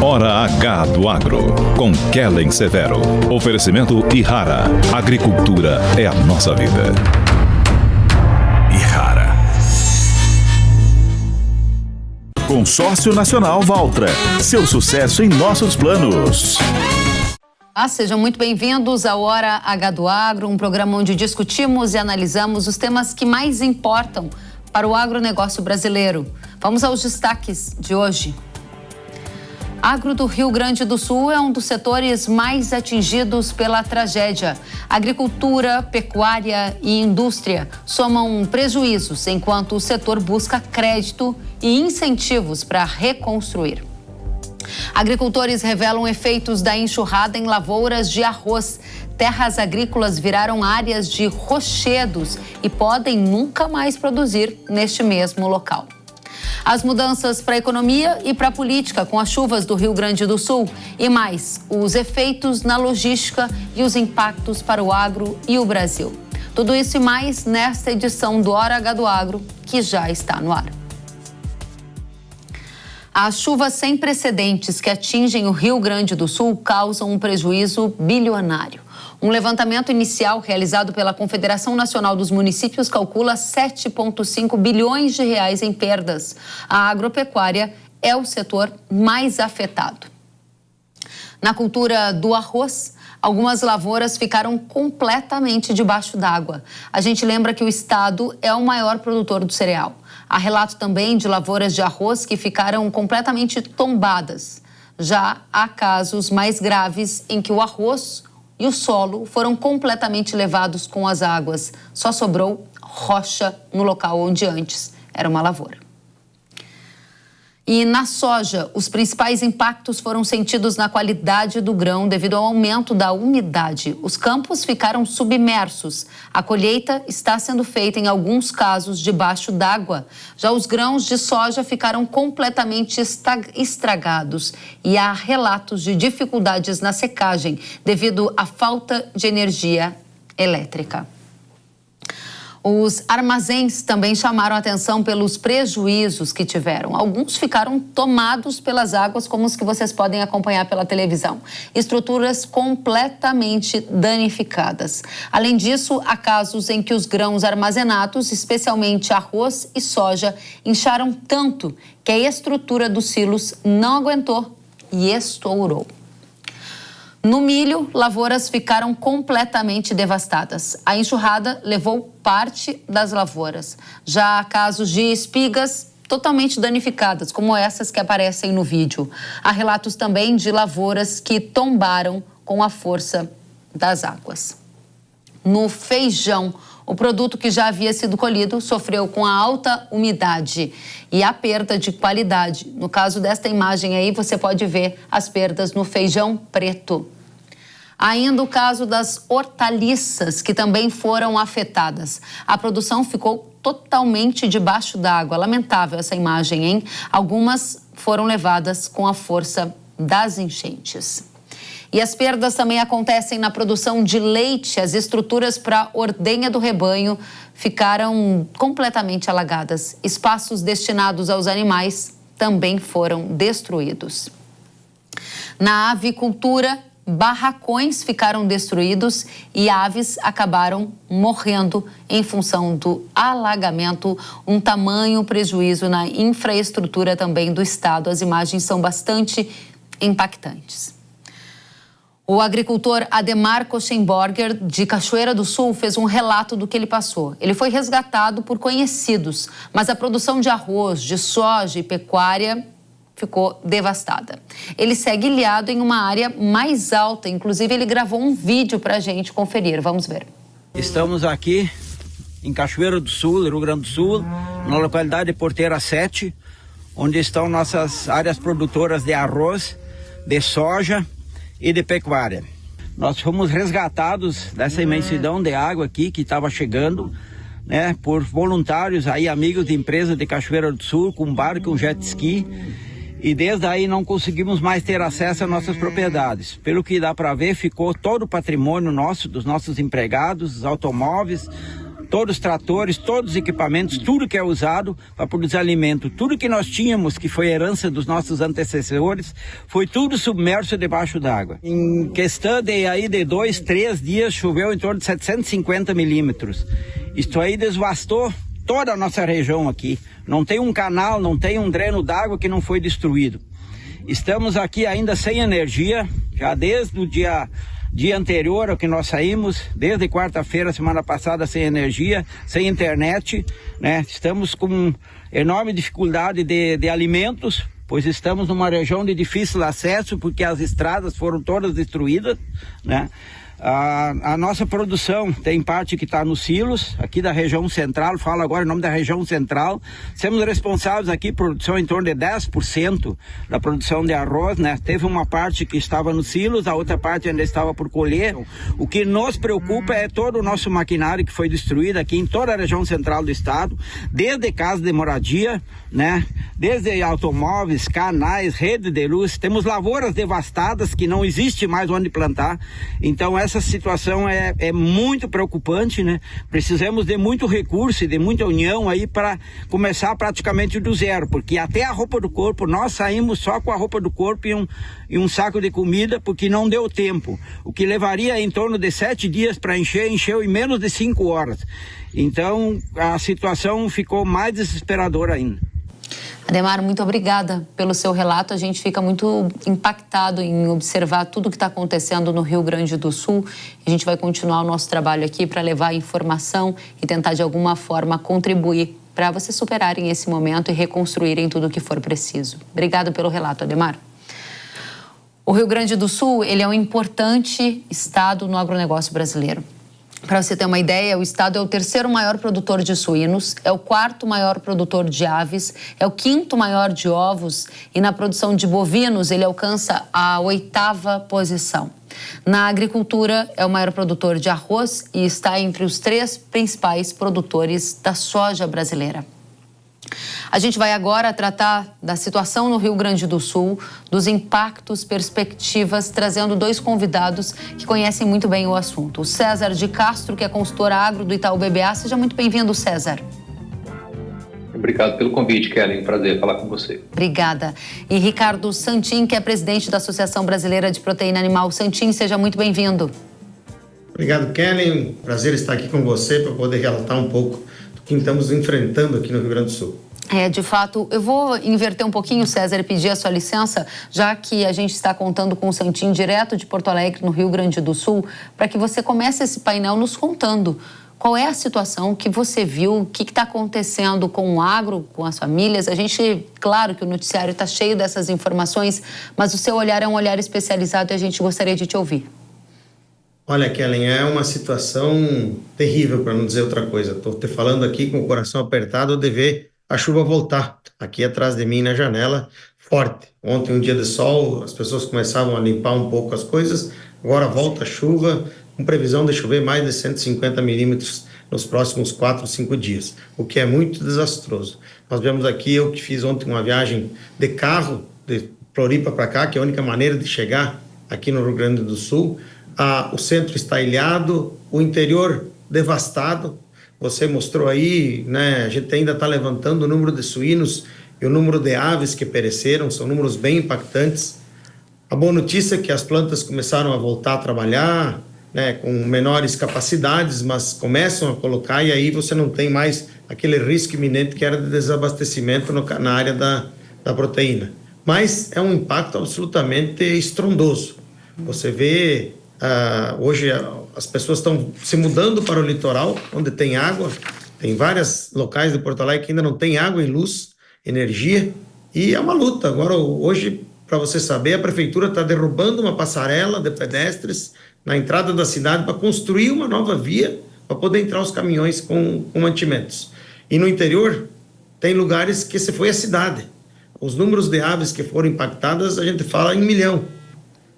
Hora H do Agro, com Kellen Severo. Oferecimento Ihara. Agricultura é a nossa vida. Ihara. Consórcio Nacional Valtra. Seu sucesso em nossos planos. Sejam muito bem-vindos ao Hora H do Agro, um programa onde discutimos e analisamos os temas que mais importam para o agronegócio brasileiro. Vamos aos destaques de hoje. Agro do Rio Grande do Sul é um dos setores mais atingidos pela tragédia. Agricultura, pecuária e indústria somam prejuízos, enquanto o setor busca crédito e incentivos para reconstruir. Agricultores revelam efeitos da enxurrada em lavouras de arroz. Terras agrícolas viraram áreas de rochedos e podem nunca mais produzir neste mesmo local. As mudanças para a economia e para a política com as chuvas do Rio Grande do Sul e mais, os efeitos na logística e os impactos para o agro e o Brasil. Tudo isso e mais nesta edição do Hora H do Agro, que já está no ar. As chuvas sem precedentes que atingem o Rio Grande do Sul causam um prejuízo bilionário. Um levantamento inicial realizado pela Confederação Nacional dos Municípios calcula 7,5 bilhões de reais em perdas. A agropecuária é o setor mais afetado. Na cultura do arroz, algumas lavouras ficaram completamente debaixo d'água. A gente lembra que o estado é o maior produtor do cereal. Há relato também de lavouras de arroz que ficaram completamente tombadas. Já há casos mais graves em que o arroz e o solo foram completamente levados com as águas. Só sobrou rocha no local onde antes era uma lavoura. E na soja, os principais impactos foram sentidos na qualidade do grão devido ao aumento da umidade. Os campos ficaram submersos. A colheita está sendo feita, em alguns casos, debaixo d'água. Já os grãos de soja ficaram completamente estragados e há relatos de dificuldades na secagem devido à falta de energia elétrica. Os armazéns também chamaram a atenção pelos prejuízos que tiveram. Alguns ficaram tomados pelas águas, como os que vocês podem acompanhar pela televisão. Estruturas completamente danificadas. Além disso, há casos em que os grãos armazenados, especialmente arroz e soja, incharam tanto que a estrutura dos silos não aguentou e estourou. No milho, lavouras ficaram completamente devastadas. A enxurrada levou parte das lavouras. Já há casos de espigas totalmente danificadas, como essas que aparecem no vídeo. Há relatos também de lavouras que tombaram com a força das águas. No feijão, o produto que já havia sido colhido sofreu com a alta umidade e a perda de qualidade. No caso desta imagem aí, você pode ver as perdas no feijão preto. Ainda o caso das hortaliças, que também foram afetadas. A produção ficou totalmente debaixo d'água. Lamentável essa imagem, hein? Algumas foram levadas com a força das enchentes. E as perdas também acontecem na produção de leite. As estruturas para ordenha do rebanho ficaram completamente alagadas. Espaços destinados aos animais também foram destruídos. Na avicultura, barracões ficaram destruídos e aves acabaram morrendo em função do alagamento, um tamanho prejuízo na infraestrutura também do estado. As imagens são bastante impactantes. O agricultor Ademar Koschenborger, de Cachoeira do Sul, fez um relato do que ele passou. Ele foi resgatado por conhecidos, mas a produção de arroz, de soja e pecuária ficou devastada. Ele segue ilhado em uma área mais alta, inclusive ele gravou um vídeo para a gente conferir. Vamos ver. Estamos aqui em Cachoeira do Sul, Rio Grande do Sul, na localidade de Porteira 7, onde estão nossas áreas produtoras de arroz, de soja e de pecuária. Nós fomos resgatados dessa imensidão de água aqui que estava chegando, né, por voluntários aí, amigos de empresa de Cachoeira do Sul, com barco, com jet ski. E desde aí não conseguimos mais ter acesso às nossas propriedades. Pelo que dá para ver, ficou todo o patrimônio nosso, dos nossos empregados, os automóveis, todos os tratores, todos os equipamentos, tudo que é usado para produzir alimento, tudo que nós tínhamos, que foi herança dos nossos antecessores, foi tudo submerso debaixo d'água. Em questão de 2, 3 dias, choveu em torno de 750 milímetros. Isto aí devastou toda a nossa região aqui. Não tem um canal, não tem um dreno d'água que não foi destruído. Estamos aqui ainda sem energia, já desde o dia anterior ao que nós saímos, desde quarta-feira, semana passada, sem energia, sem internet, né? Estamos com enorme dificuldade de alimentos, pois estamos numa região de difícil acesso, porque as estradas foram todas destruídas, né? A nossa produção tem parte que está nos silos, aqui da região central, falo agora em nome da região central. Somos responsáveis aqui por produção em torno de 10% da produção de arroz, né? Teve uma parte que estava nos silos, a outra parte ainda estava por colher. O que nos preocupa é todo o nosso maquinário que foi destruído aqui em toda a região central do estado, desde casa de moradia, né? Desde automóveis, canais, rede de luz. Temos lavouras devastadas que não existe mais onde plantar. Então essa situação é muito preocupante, né? Precisamos de muito recurso e de muita união aí para começar praticamente do zero, porque até a roupa do corpo, nós saímos só com a roupa do corpo e um saco de comida, porque não deu tempo. O que levaria em torno de 7 dias para encheu em menos de 5 horas. Então a situação ficou mais desesperadora ainda. Ademar, muito obrigada pelo seu relato. A gente fica muito impactado em observar tudo o que está acontecendo no Rio Grande do Sul. A gente vai continuar o nosso trabalho aqui para levar informação e tentar de alguma forma contribuir para vocês superarem esse momento e reconstruírem tudo o que for preciso. Obrigado pelo relato, Ademar. O Rio Grande do Sul, ele é um importante estado no agronegócio brasileiro. Para você ter uma ideia, o estado é o 3º maior produtor de suínos, é o 4º maior produtor de aves, é o 5º maior de ovos e na produção de bovinos ele alcança a 8ª posição. Na agricultura é o maior produtor de arroz e está entre os 3 principais produtores da soja brasileira. A gente vai agora tratar da situação no Rio Grande do Sul, dos impactos, perspectivas, trazendo 2 convidados que conhecem muito bem o assunto. O César de Castro, que é consultor agro do Itaú BBA. Seja muito bem-vindo, César. Obrigado pelo convite, Kelly. Prazer falar com você. Obrigada. E Ricardo Santin, que é presidente da Associação Brasileira de Proteína Animal. Santin, seja muito bem-vindo. Obrigado, Kelly. Prazer estar aqui com você para poder relatar um pouco do que estamos enfrentando aqui no Rio Grande do Sul. De fato, eu vou inverter um pouquinho, César, e pedir a sua licença, já que a gente está contando com o Santin direto de Porto Alegre, no Rio Grande do Sul, para que você comece esse painel nos contando qual é a situação que você viu, o que está acontecendo com o agro, com as famílias. A gente, claro que o noticiário está cheio dessas informações, mas o seu olhar é um olhar especializado e a gente gostaria de te ouvir. Olha, Kellen, é uma situação terrível, para não dizer outra coisa. Estou te falando aqui com o coração apertado de ver a chuva voltar, aqui atrás de mim na janela, forte. Ontem, um dia de sol, as pessoas começavam a limpar um pouco as coisas, agora volta a chuva, com previsão de chover mais de 150 milímetros nos próximos 4, 5 dias, o que é muito desastroso. Nós vemos aqui, eu que fiz ontem uma viagem de carro, de Floripa para cá, que é a única maneira de chegar aqui no Rio Grande do Sul. O centro está ilhado, o interior devastado. Você mostrou aí, né? A gente ainda está levantando o número de suínos e o número de aves que pereceram, são números bem impactantes. A boa notícia é que as plantas começaram a voltar a trabalhar, né, com menores capacidades, mas começam a colocar, e aí você não tem mais aquele risco iminente que era de desabastecimento na área da proteína. Mas é um impacto absolutamente estrondoso. Você vê, hoje as pessoas estão se mudando para o litoral, onde tem água. Tem vários locais de Porto Alegre que ainda não tem água e luz, energia, e é uma luta. Agora, hoje, para você saber, a prefeitura está derrubando uma passarela de pedestres na entrada da cidade para construir uma nova via para poder entrar os caminhões com mantimentos. E no interior, tem lugares que se foi a cidade. Os números de aves que foram impactadas, a gente fala em 1 milhão.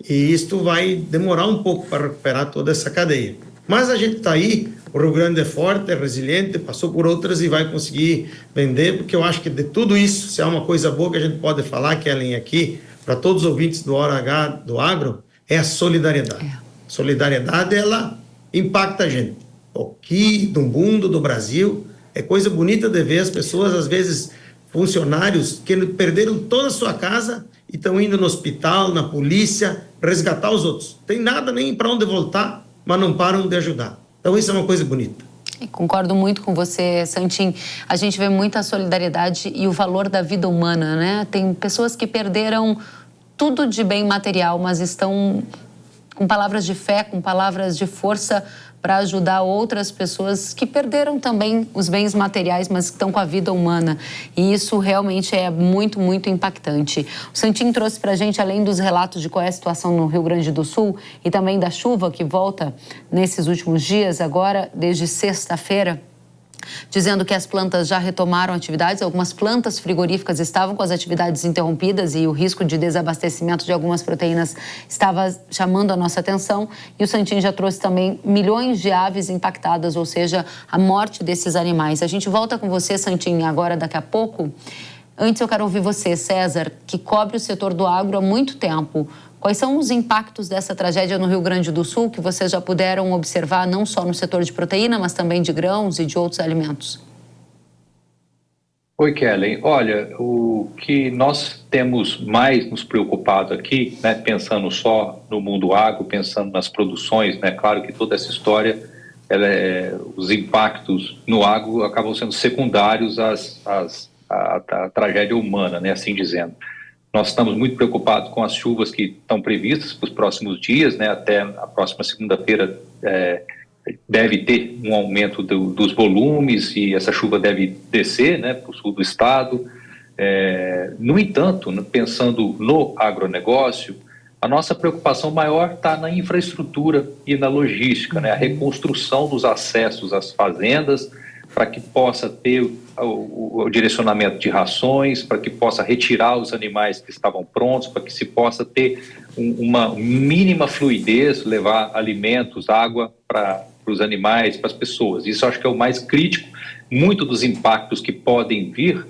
E isto vai demorar um pouco para recuperar toda essa cadeia. Mas a gente está aí, o Rio Grande é forte, é resiliente, passou por outras e vai conseguir vender, porque eu acho que de tudo isso, se há uma coisa boa que a gente pode falar, Kellen, aqui, para todos os ouvintes do Hora H do Agro, é a solidariedade. Solidariedade, ela impacta a gente. aqui do mundo, do Brasil. É coisa bonita de ver as pessoas, às vezes, funcionários que perderam toda a sua casa e estão indo no hospital, na polícia, resgatar os outros. Tem nada nem para onde voltar, mas não param de ajudar. Então isso é uma coisa bonita. Concordo muito com você, Santin. A gente vê muita solidariedade e o valor da vida humana, né? Tem pessoas que perderam tudo de bem material, mas estão com palavras de fé, com palavras de força para ajudar outras pessoas que perderam também os bens materiais, mas que estão com a vida humana. E isso realmente é muito, muito impactante. O Santin trouxe para a gente, além dos relatos de qual é a situação no Rio Grande do Sul e também da chuva que volta nesses últimos dias, agora, desde sexta-feira, dizendo que as plantas já retomaram atividades. Algumas plantas frigoríficas estavam com as atividades interrompidas e o risco de desabastecimento de algumas proteínas estava chamando a nossa atenção. E o Santin já trouxe também milhões de aves impactadas, ou seja, a morte desses animais. A gente volta com você, Santin, agora daqui a pouco. Antes eu quero ouvir você, César, que cobre o setor do agro há muito tempo. Quais são os impactos dessa tragédia no Rio Grande do Sul que vocês já puderam observar, não só no setor de proteína, mas também de grãos e de outros alimentos? Oi, Kellen. Olha, o que nós temos mais nos preocupado aqui, né, pensando só no mundo agro, pensando nas produções, né, claro que toda essa história, os impactos no agro acabam sendo secundários à tragédia humana, né, assim dizendo. Nós estamos muito preocupados com as chuvas que estão previstas para os próximos dias, né? Até a próxima segunda-feira deve ter um aumento dos volumes e essa chuva deve descer, né, para o sul do estado. No entanto, pensando no agronegócio, a nossa preocupação maior está na infraestrutura e na logística, né? A reconstrução dos acessos às fazendas para que possa ter o direcionamento de rações, para que possa retirar os animais que estavam prontos, para que se possa ter uma mínima fluidez, levar alimentos, água para os animais, para as pessoas. Isso acho que é o mais crítico. Muito dos impactos que podem vir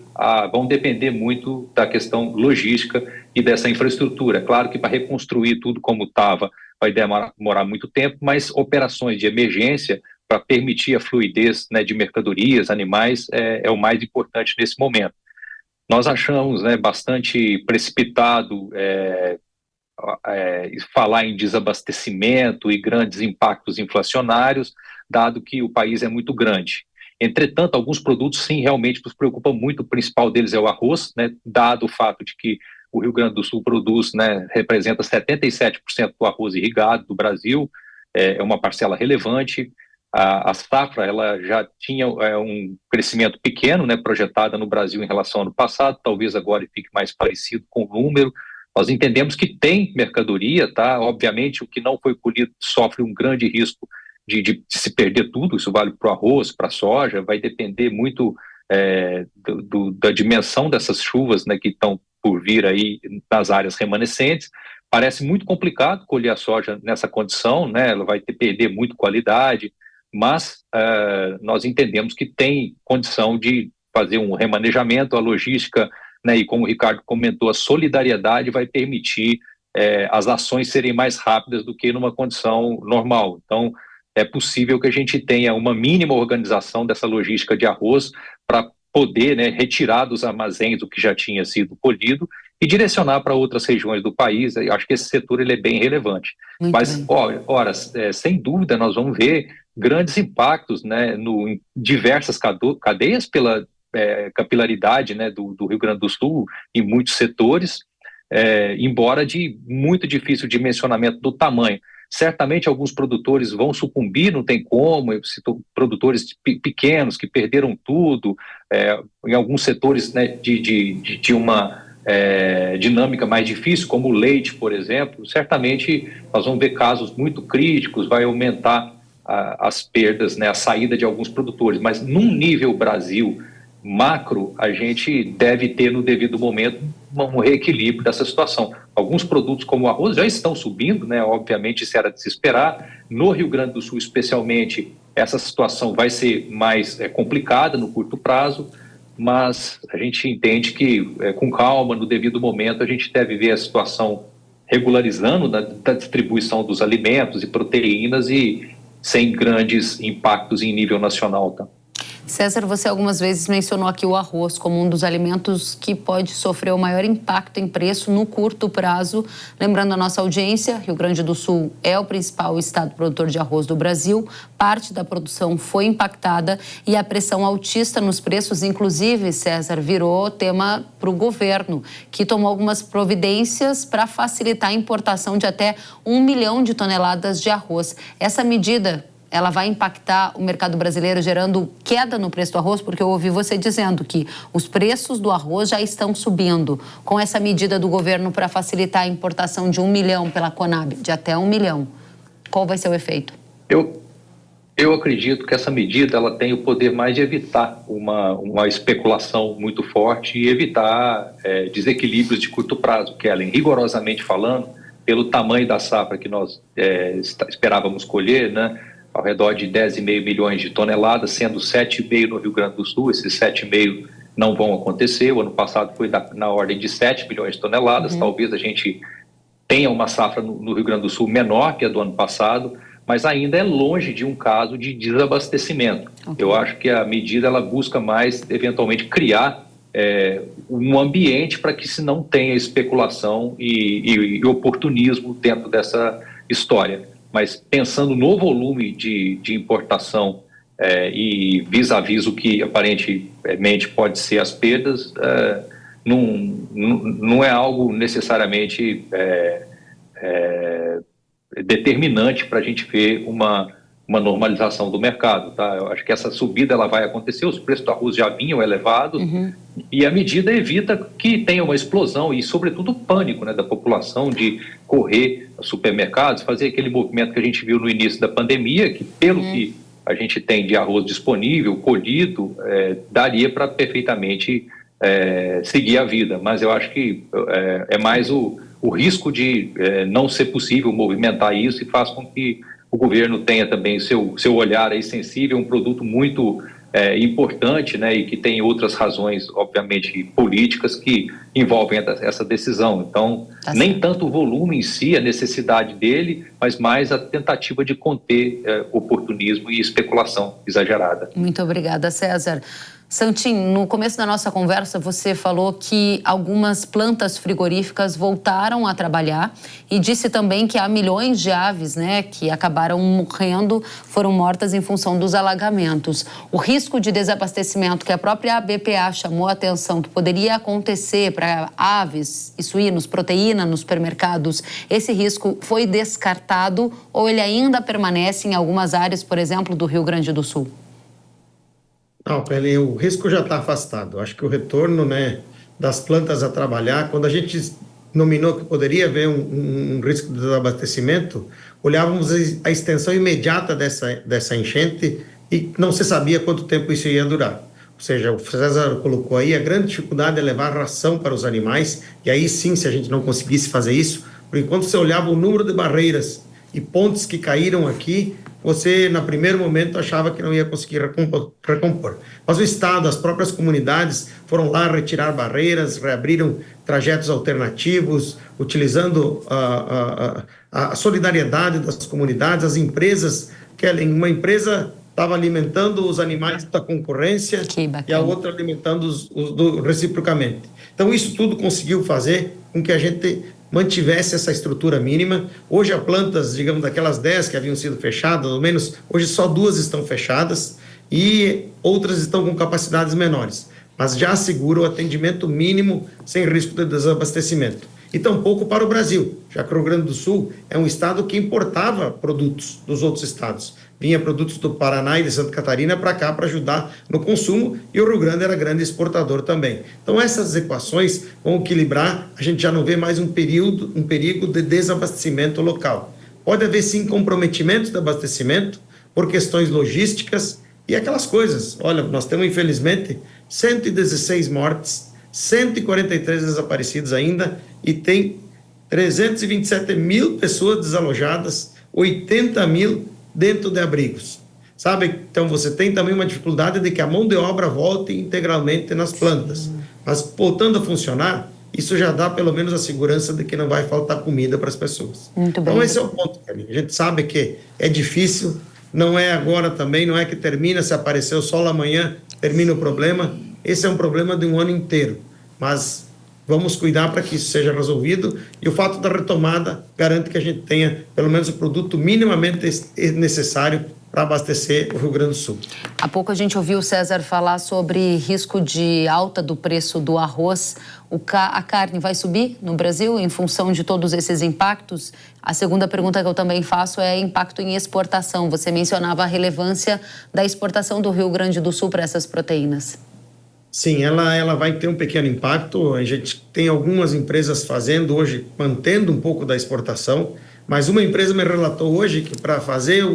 vão depender muito da questão logística e dessa infraestrutura. Claro que para reconstruir tudo como estava vai demorar muito tempo, mas operações de emergência para permitir a fluidez, né, de mercadorias, animais, é o mais importante nesse momento. Nós achamos, né, bastante precipitado falar em desabastecimento e grandes impactos inflacionários, dado que o país é muito grande. Entretanto, alguns produtos, sim, realmente nos preocupam muito. O principal deles é o arroz, né, dado o fato de que o Rio Grande do Sul produz, né, representa 77% do arroz irrigado do Brasil, é uma parcela relevante. A safra ela já tinha um crescimento pequeno, né, projetada no Brasil em relação ao ano passado, talvez agora fique mais parecido com o número. Nós entendemos que tem mercadoria, tá? Obviamente o que não foi colhido sofre um grande risco de se perder tudo, isso vale para o arroz, para a soja, vai depender muito da dimensão dessas chuvas, né, que estão por vir aí nas áreas remanescentes. Parece muito complicado colher a soja nessa condição, né? Ela vai perder muito qualidade, mas nós entendemos que tem condição de fazer um remanejamento, a logística, né, e como o Ricardo comentou, a solidariedade vai permitir as ações serem mais rápidas do que numa condição normal. Então, é possível que a gente tenha uma mínima organização dessa logística de arroz para poder, né, retirar dos armazéns o que já tinha sido colhido e direcionar para outras regiões do país. Eu acho que esse setor ele é bem relevante. Muito mas, ora, sem dúvida, nós vamos ver grandes impactos, né, em diversas cadeias pela capilaridade, né, do Rio Grande do Sul em muitos setores, embora de muito difícil dimensionamento do tamanho. Certamente alguns produtores vão sucumbir, não tem como, produtores pequenos que perderam tudo, em alguns setores, né, de uma dinâmica mais difícil, como o leite, por exemplo. Certamente nós vamos ver casos muito críticos, vai aumentar as perdas, né, a saída de alguns produtores, mas num nível Brasil macro, a gente deve ter no devido momento um reequilíbrio dessa situação. Alguns produtos como o arroz já estão subindo, né? Obviamente isso era de se esperar. No Rio Grande do Sul, especialmente, essa situação vai ser mais complicada no curto prazo, mas a gente entende que com calma, no devido momento, a gente deve ver a situação regularizando da distribuição dos alimentos e proteínas e sem grandes impactos em nível nacional. Tá? César, você algumas vezes mencionou aqui o arroz como um dos alimentos que pode sofrer o maior impacto em preço no curto prazo. Lembrando a nossa audiência, Rio Grande do Sul é o principal estado produtor de arroz do Brasil. Parte da produção foi impactada e a pressão altista nos preços, inclusive, César, virou tema para o governo, que tomou algumas providências para facilitar a importação de até 1 milhão de toneladas de arroz. Essa medida, ela vai impactar o mercado brasileiro, gerando queda no preço do arroz? Porque eu ouvi você dizendo que os preços do arroz já estão subindo. Com essa medida do governo para facilitar a importação de 1 milhão pela Conab, de até 1 milhão, qual vai ser o efeito? Eu acredito que essa medida ela tem o poder mais de evitar uma especulação muito forte e evitar desequilíbrios de curto prazo, Kellen. Rigorosamente falando, pelo tamanho da safra que nós esperávamos colher, né? Ao redor de 10,5 milhões de toneladas, sendo 7,5 no Rio Grande do Sul. Esses 7,5 não vão acontecer. O ano passado foi na ordem de 7 milhões de toneladas. Talvez a gente tenha uma safra no Rio Grande do Sul menor que a do ano passado, mas ainda é longe de um caso de desabastecimento. Eu acho que a medida ela busca mais, eventualmente, criar um ambiente para que se não tenha especulação e oportunismo dentro dessa história. Mas pensando no volume de importação e vis-à-vis o que aparentemente pode ser as perdas, não é algo necessariamente determinante para a gente ver uma normalização do mercado. Tá? Eu acho que essa subida ela vai acontecer, os preços do arroz já vinham elevados, e a medida evita que tenha uma explosão e, sobretudo, pânico, né, da população de correr aos supermercados, fazer aquele movimento que a gente viu no início da pandemia, que pelo que a gente tem de arroz disponível, colhido, daria para perfeitamente seguir a vida. Mas eu acho que é mais o risco de não ser possível movimentar isso e faz com que o governo tenha também seu olhar aí sensível, um produto muito importante, né, e que tem outras razões, obviamente, políticas que envolvem essa decisão. Então, nem tanto o volume em si, a necessidade dele, mas mais a tentativa de conter oportunismo e especulação exagerada. Muito obrigada, César. Santin, no começo da nossa conversa, você falou que algumas plantas frigoríficas voltaram a trabalhar e disse também que há milhões de aves, né, que acabaram morrendo, foram mortas em função dos alagamentos. O risco de desabastecimento que a própria BPA chamou a atenção que poderia acontecer para aves e suínos, proteína nos supermercados, esse risco foi descartado ou ele ainda permanece em algumas áreas, por exemplo, do Rio Grande do Sul? Não, Pele, o risco já está afastado. Acho que o retorno, né, das plantas a trabalhar, quando a gente nominou que poderia haver um risco de desabastecimento, olhávamos a extensão imediata dessa enchente e não se sabia quanto tempo isso ia durar. Ou seja, o César colocou aí, a grande dificuldade é levar ração para os animais, e aí sim, se a gente não conseguisse fazer isso, porque enquanto você olhava o número de barreiras e pontes que caíram aqui, você, no primeiro momento, achava que não ia conseguir recompor. Mas o Estado, as próprias comunidades foram lá retirar barreiras, reabriram trajetos alternativos, utilizando a solidariedade das comunidades, as empresas, uma empresa estava alimentando os animais da concorrência e a outra alimentando reciprocamente. Então, isso tudo conseguiu fazer com que a gente mantivesse essa estrutura mínima. Hoje, há plantas, digamos, daquelas 10 que haviam sido fechadas, ao menos, hoje só 2 estão fechadas e outras estão com capacidades menores, mas já assegura o atendimento mínimo sem risco de desabastecimento. E tampouco para o Brasil, já que o Rio Grande do Sul é um estado que importava produtos dos outros estados. Vinha produtos do Paraná e de Santa Catarina para cá para ajudar no consumo, e o Rio Grande era grande exportador também. Então essas equações vão equilibrar, a gente já não vê mais um perigo de desabastecimento local. Pode haver sim comprometimento de abastecimento por questões logísticas e aquelas coisas. Olha, nós temos infelizmente 116 mortes, 143 desaparecidos ainda, e tem 327 mil pessoas desalojadas, 80 mil dentro de abrigos. Sabe? Então você tem também uma dificuldade de que a mão de obra volte integralmente nas plantas. Mas voltando a funcionar, isso já dá pelo menos a segurança de que não vai faltar comida para as pessoas. Muito bem. Então esse é o ponto, Kelly. A gente sabe que é difícil, não é agora também, não é que termina, se aparecer o sol amanhã, termina o problema. Esse é um problema de um ano inteiro, mas vamos cuidar para que isso seja resolvido, e o fato da retomada garante que a gente tenha pelo menos o produto minimamente necessário para abastecer o Rio Grande do Sul. Há pouco a gente ouviu o César falar sobre risco de alta do preço do arroz. A carne vai subir no Brasil em função de todos esses impactos? A segunda pergunta que eu também faço é impacto em exportação. Você mencionava a relevância da exportação do Rio Grande do Sul para essas proteínas. Sim, ela vai ter um pequeno impacto. A gente tem algumas empresas fazendo hoje, mantendo um pouco da exportação, mas uma empresa me relatou hoje que para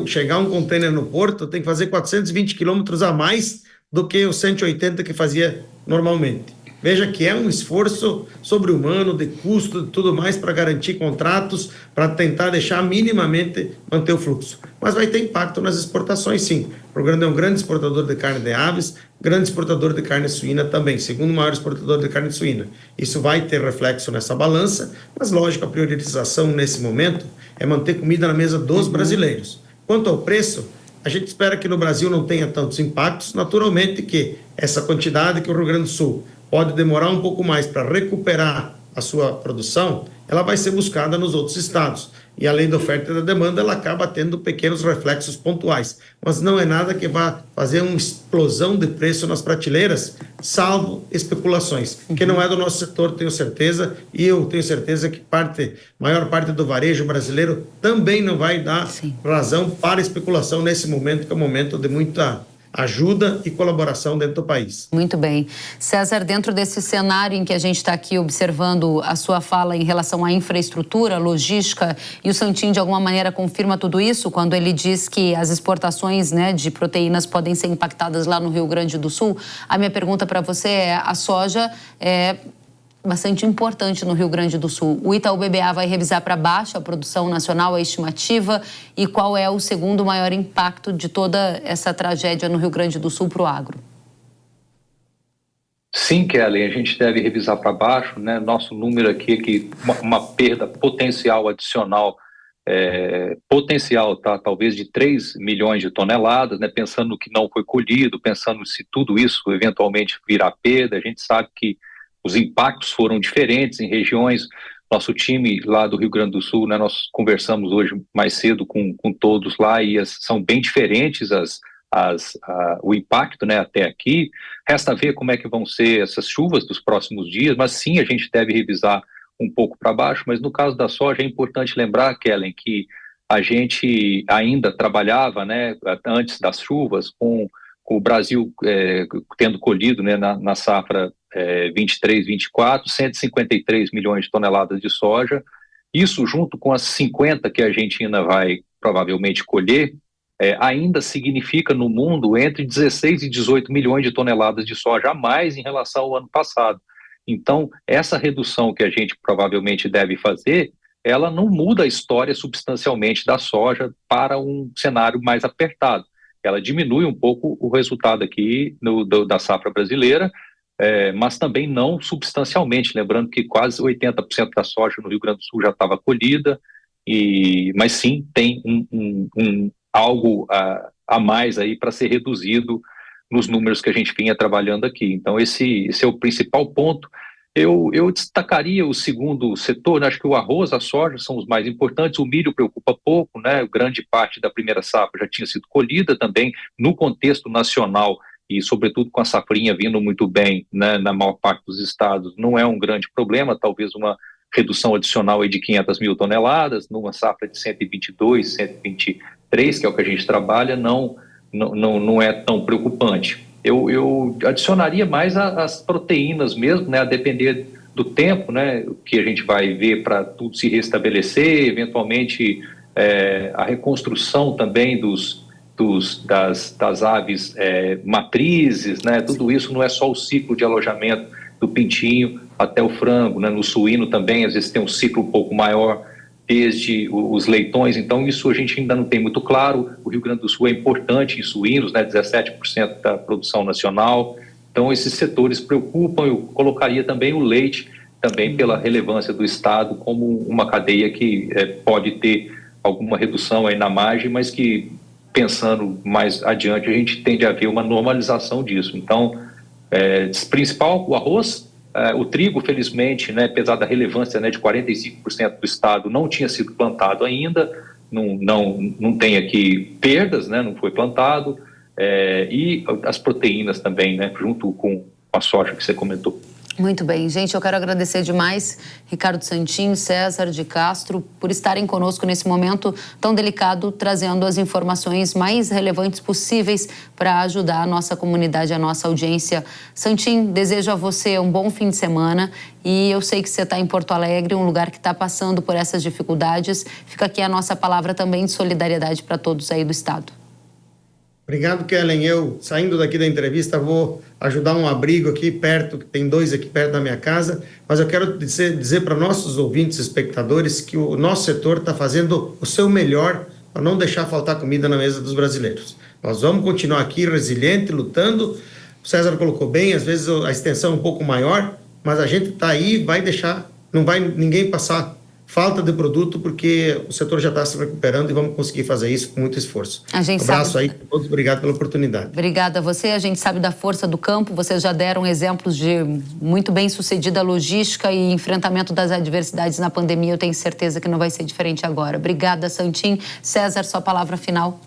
chegar um container no porto tem que fazer 420 quilômetros a mais do que os 180 que fazia normalmente. Veja que é um esforço sobre-humano, de custo e tudo mais para garantir contratos, para tentar deixar minimamente manter o fluxo. Mas vai ter impacto nas exportações, sim. O Rio Grande é um grande exportador de carne de aves, grande exportador de carne suína também, segundo maior exportador de carne suína. Isso vai ter reflexo nessa balança, mas lógico, a priorização nesse momento é manter comida na mesa dos brasileiros. Quanto ao preço, a gente espera que no Brasil não tenha tantos impactos, naturalmente que essa quantidade que o Rio Grande do Sul pode demorar um pouco mais para recuperar a sua produção, ela vai ser buscada nos outros estados. E além da oferta e da demanda, ela acaba tendo pequenos reflexos pontuais. Mas não é nada que vá fazer uma explosão de preço nas prateleiras, salvo especulações, que não é do nosso setor, tenho certeza, e eu tenho certeza que maior parte do varejo brasileiro também não vai dar razão para especulação nesse momento, que é um momento de muita ajuda e colaboração dentro do país. Muito bem. César, dentro desse cenário em que a gente está aqui observando a sua fala em relação à infraestrutura, logística, e o Santin de alguma maneira confirma tudo isso quando ele diz que as exportações, né, de proteínas podem ser impactadas lá no Rio Grande do Sul, a minha pergunta para você é, a soja é bastante importante no Rio Grande do Sul. O Itaú BBA vai revisar para baixo a produção nacional, a estimativa, e qual é o segundo maior impacto de toda essa tragédia no Rio Grande do Sul para o agro? Sim, Kelly, a gente deve revisar para baixo, né? Nosso número aqui é que uma perda potencial adicional, tá? Talvez de 3 milhões de toneladas, né? Pensando no que não foi colhido, pensando se tudo isso eventualmente virar perda. A gente sabe que os impactos foram diferentes em regiões. Nosso time lá do Rio Grande do Sul, né, nós conversamos hoje mais cedo com todos lá e são bem diferentes o impacto, né, até aqui. Resta ver como é que vão ser essas chuvas dos próximos dias, mas sim, a gente deve revisar um pouco para baixo. Mas no caso da soja é importante lembrar, Kellen, que a gente ainda trabalhava, né, antes das chuvas com o Brasil tendo colhido, né, na safra 23, 24, 153 milhões de toneladas de soja. Isso, junto com as 50 que a Argentina vai provavelmente colher, ainda significa no mundo entre 16 e 18 milhões de toneladas de soja a mais em relação ao ano passado. Então, essa redução que a gente provavelmente deve fazer, ela não muda a história substancialmente da soja para um cenário mais apertado. Ela diminui um pouco o resultado aqui da safra brasileira, mas também não substancialmente, lembrando que quase 80% da soja no Rio Grande do Sul já estava colhida, mas sim tem algo a mais aí para ser reduzido nos números que a gente vinha trabalhando aqui. Então esse é o principal ponto. Eu destacaria o segundo setor, né? Acho que o arroz, a soja são os mais importantes, o milho preocupa pouco, né? Grande parte da primeira safra já tinha sido colhida também no contexto nacional e sobretudo com a safrinha vindo muito bem, né, na maior parte dos estados, não é um grande problema, talvez uma redução adicional aí de 500 mil toneladas, numa safra de 122, 123, que é o que a gente trabalha, não é tão preocupante. Eu adicionaria mais as proteínas mesmo, né, a depender do tempo, né, que a gente vai ver para tudo se restabelecer, eventualmente a reconstrução também das aves matrizes, né, tudo isso não é só o ciclo de alojamento do pintinho até o frango, né, no suíno também às vezes tem um ciclo um pouco maior, desde os leitões, então isso a gente ainda não tem muito claro. O Rio Grande do Sul é importante em suínos, né, 17% da produção nacional, então esses setores preocupam. Eu colocaria também o leite, também pela relevância do estado, como uma cadeia que pode ter alguma redução aí na margem, mas que pensando mais adiante, a gente tende a ver uma normalização disso. Então, principal, o arroz, o trigo, felizmente, né, apesar da relevância, né, de 45% do estado, não tinha sido plantado ainda, não tem aqui perdas, né, não foi plantado, e as proteínas também, né, junto com a soja que você comentou. Muito bem, gente, eu quero agradecer demais Ricardo Santin, César de Castro, por estarem conosco nesse momento tão delicado, trazendo as informações mais relevantes possíveis para ajudar a nossa comunidade, a nossa audiência. Santin, desejo a você um bom fim de semana e eu sei que você está em Porto Alegre, um lugar que está passando por essas dificuldades. Fica aqui a nossa palavra também de solidariedade para todos aí do estado. Obrigado, Kellen. Eu, saindo daqui da entrevista, vou ajudar um abrigo aqui perto, que tem 2 aqui perto da minha casa, mas eu quero dizer para nossos ouvintes e espectadores que o nosso setor está fazendo o seu melhor para não deixar faltar comida na mesa dos brasileiros. Nós vamos continuar aqui resiliente, lutando. O César colocou bem, às vezes a extensão é um pouco maior, mas a gente está aí, vai deixar, não vai ninguém passar falta de produto, porque o setor já está se recuperando e vamos conseguir fazer isso com muito esforço. Um abraço aí a todos, obrigado pela oportunidade. Obrigada a você, a gente sabe da força do campo, vocês já deram exemplos de muito bem sucedida logística e enfrentamento das adversidades na pandemia, eu tenho certeza que não vai ser diferente agora. Obrigada, Santin. César, sua palavra final.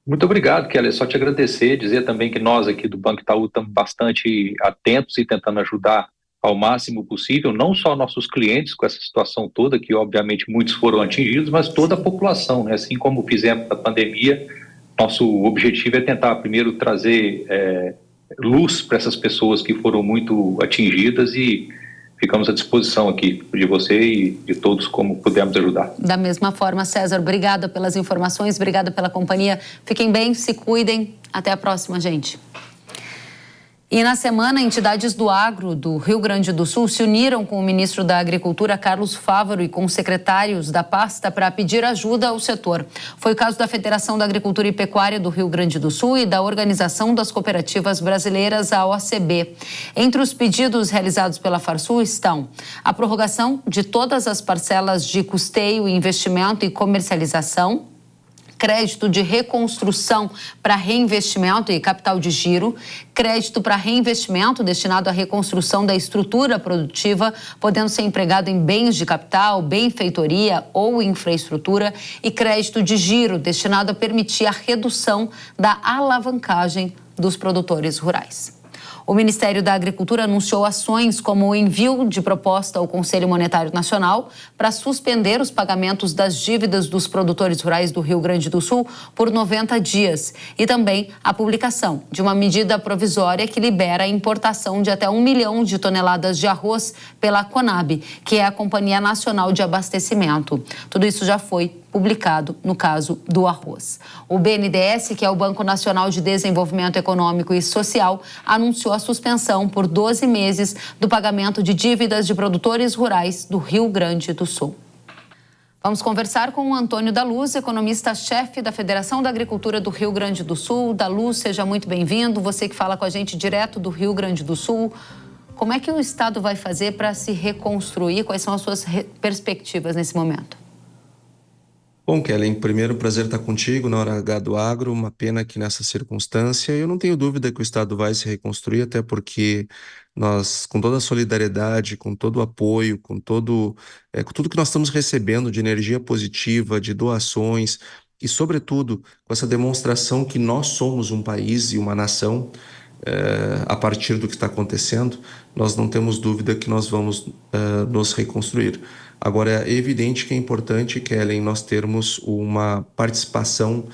Muito obrigado, Kelly. Só te agradecer, dizer também que nós aqui do Banco Itaú estamos bastante atentos e tentando ajudar ao máximo possível, não só nossos clientes com essa situação toda, que obviamente muitos foram atingidos, mas toda a população, né? Assim como fizemos na pandemia, nosso objetivo é tentar primeiro trazer luz para essas pessoas que foram muito atingidas e ficamos à disposição aqui de você e de todos como pudermos ajudar. Da mesma forma, César, obrigada pelas informações, obrigada pela companhia. Fiquem bem, se cuidem. Até a próxima, gente. E na semana, entidades do agro do Rio Grande do Sul se uniram com o ministro da Agricultura, Carlos Fávaro, e com secretários da pasta para pedir ajuda ao setor. Foi o caso da Federação da Agricultura e Pecuária do Rio Grande do Sul e da Organização das Cooperativas Brasileiras, a OCB. Entre os pedidos realizados pela Farsul estão a prorrogação de todas as parcelas de custeio, investimento e comercialização, crédito de reconstrução para reinvestimento e capital de giro, crédito para reinvestimento destinado à reconstrução da estrutura produtiva, podendo ser empregado em bens de capital, benfeitoria ou infraestrutura, e crédito de giro destinado a permitir a redução da alavancagem dos produtores rurais. O Ministério da Agricultura anunciou ações como o envio de proposta ao Conselho Monetário Nacional para suspender os pagamentos das dívidas dos produtores rurais do Rio Grande do Sul por 90 dias e também a publicação de uma medida provisória que libera a importação de até 1 milhão de toneladas de arroz pela Conab, que é a Companhia Nacional de Abastecimento. Tudo isso já foi publicado no caso do arroz. O BNDES, que é o Banco Nacional de Desenvolvimento Econômico e Social, anunciou a suspensão por 12 meses do pagamento de dívidas de produtores rurais do Rio Grande do Sul. Vamos conversar com o Antônio da Luz, economista-chefe da Federação da Agricultura do Rio Grande do Sul. Da Luz, seja muito bem-vindo. Você que fala com a gente direto do Rio Grande do Sul. Como é que o Estado vai fazer para se reconstruir? Quais são as suas perspectivas nesse momento? Bom, Kellen, primeiro, prazer estar contigo na Hora H do Agro. Uma pena que nessa circunstância eu não tenho dúvida que o Estado vai se reconstruir, até porque nós, com toda a solidariedade, com todo o apoio, com tudo que nós estamos recebendo de energia positiva, de doações e, sobretudo, com essa demonstração que nós somos um país e uma nação, a partir do que está acontecendo, nós não temos dúvida que nós vamos nos reconstruir. Agora, é evidente que é importante, Kellen, nós termos uma participação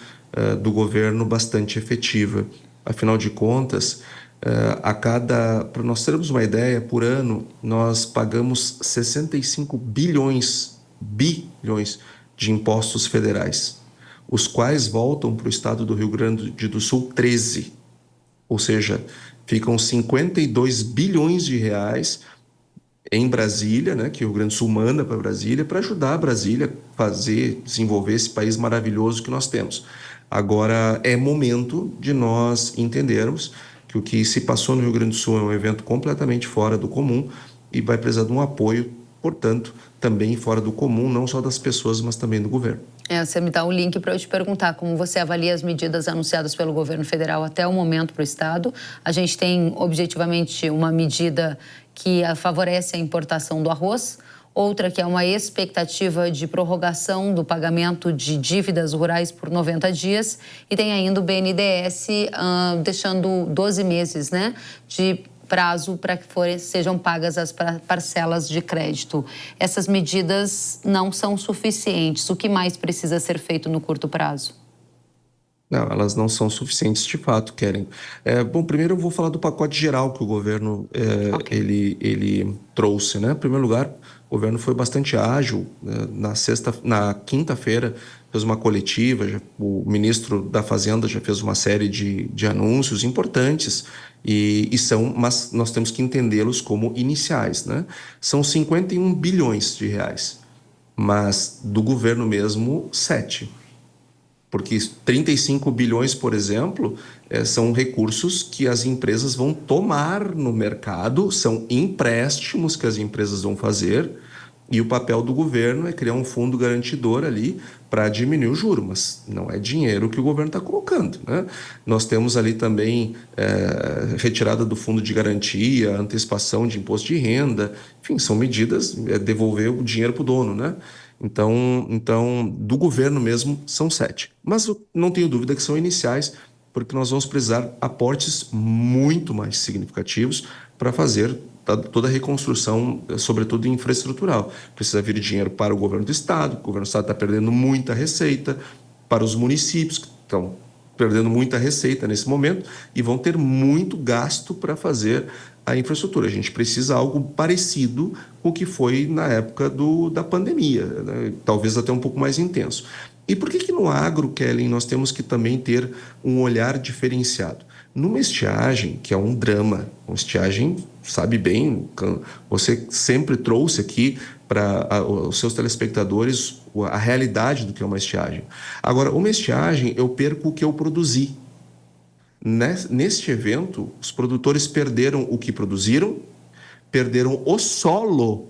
do governo bastante efetiva. Afinal de contas, para nós termos uma ideia, por ano, nós pagamos 65 bilhões de impostos federais, os quais voltam para o estado do Rio Grande do Sul 13. Ou seja, ficam 52 bilhões de reais em Brasília, né, que o Rio Grande do Sul manda para Brasília, para ajudar a Brasília a desenvolver esse país maravilhoso que nós temos. Agora, é momento de nós entendermos que o que se passou no Rio Grande do Sul é um evento completamente fora do comum e vai precisar de um apoio, portanto, também fora do comum, não só das pessoas, mas também do governo. Você me dá um link para eu te perguntar como você avalia as medidas anunciadas pelo governo federal até o momento para o Estado. A gente tem, objetivamente, uma medida que favorece a importação do arroz, outra que é uma expectativa de prorrogação do pagamento de dívidas rurais por 90 dias e tem ainda o BNDES deixando 12 meses, né, de prazo para que sejam pagas as parcelas de crédito. Essas medidas não são suficientes. O que mais precisa ser feito no curto prazo? Não, elas não são suficientes de fato, Kellen. Bom, primeiro eu vou falar do pacote geral que o governo ele trouxe, né? Em primeiro lugar, o governo foi bastante ágil. Na quinta-feira fez uma coletiva, o ministro da Fazenda já fez uma série de anúncios importantes mas nós temos que entendê-los como iniciais, né? São 51 bilhões de reais, mas do governo mesmo, 7. Porque 35 bilhões, por exemplo, são recursos que as empresas vão tomar no mercado, são empréstimos que as empresas vão fazer, e o papel do governo é criar um fundo garantidor ali para diminuir o juro, mas não é dinheiro que o governo está colocando, né? Nós temos ali também retirada do fundo de garantia, antecipação de imposto de renda, enfim, são medidas, devolver o dinheiro para o dono, né? Então, do governo mesmo, são 7. Mas eu não tenho dúvida que são iniciais, porque nós vamos precisar aportes muito mais significativos para fazer toda a reconstrução, sobretudo infraestrutural. Precisa vir dinheiro para o governo do Estado, o governo do Estado está perdendo muita receita, para os municípios, que estão perdendo muita receita nesse momento, e vão ter muito gasto para fazer a infraestrutura. A gente precisa algo parecido com o que foi na época da pandemia, né? Talvez até um pouco mais intenso. E por que no agro, Kellen, nós temos que também ter um olhar diferenciado? Numa estiagem, que é um drama, uma estiagem, sabe bem, você sempre trouxe aqui para os seus telespectadores a realidade do que é uma estiagem. Agora, uma estiagem, eu perco o que eu produzi. Neste evento, os produtores perderam o que produziram, perderam o solo.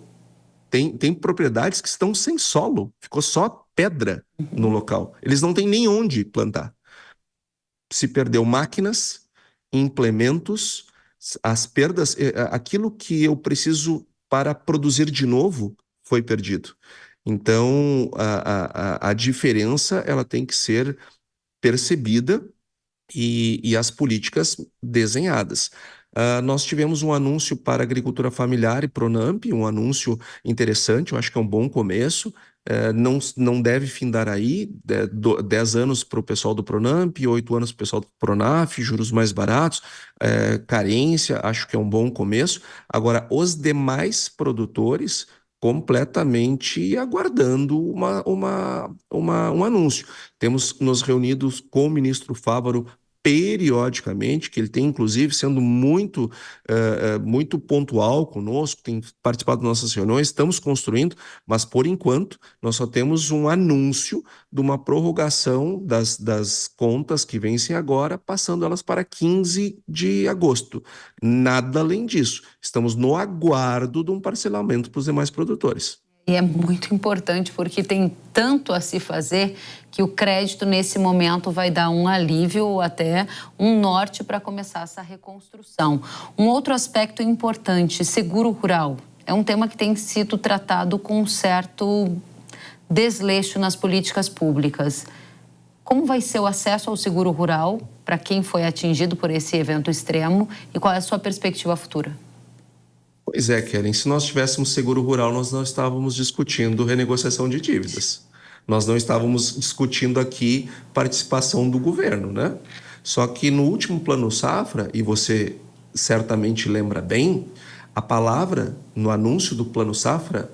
Tem propriedades que estão sem solo, ficou só pedra no local. Eles não têm nem onde plantar. Se perdeu máquinas, implementos, as perdas, aquilo que eu preciso para produzir de novo foi perdido. Então, a diferença ela tem que ser percebida e as políticas desenhadas. Nós tivemos um anúncio para a agricultura familiar e Pronamp, um anúncio interessante, eu acho que é um bom começo. Não deve findar aí, 10 anos para o pessoal do Pronamp, 8 anos para o pessoal do Pronaf, juros mais baratos, carência, acho que é um bom começo. Agora, os demais produtores completamente aguardando um anúncio. Temos nos reunidos com o ministro Fávaro periodicamente, que ele tem, inclusive, sendo muito pontual conosco, tem participado das nossas reuniões, estamos construindo, mas, por enquanto, nós só temos um anúncio de uma prorrogação das contas que vencem agora, passando elas para 15 de agosto. Nada além disso. Estamos no aguardo de um parcelamento para os demais produtores. E é muito importante porque tem tanto a se fazer que o crédito, nesse momento, vai dar um alívio ou até um norte para começar essa reconstrução. Um outro aspecto importante, seguro rural. É um tema que tem sido tratado com um certo desleixo nas políticas públicas. Como vai ser o acesso ao seguro rural para quem foi atingido por esse evento extremo e qual é a sua perspectiva futura? Pois é, Kellen, se nós tivéssemos seguro rural, nós não estávamos discutindo renegociação de dívidas. Nós não estávamos discutindo aqui participação do governo, né? Só que no último Plano Safra, e você certamente lembra bem, a palavra, no anúncio do Plano Safra,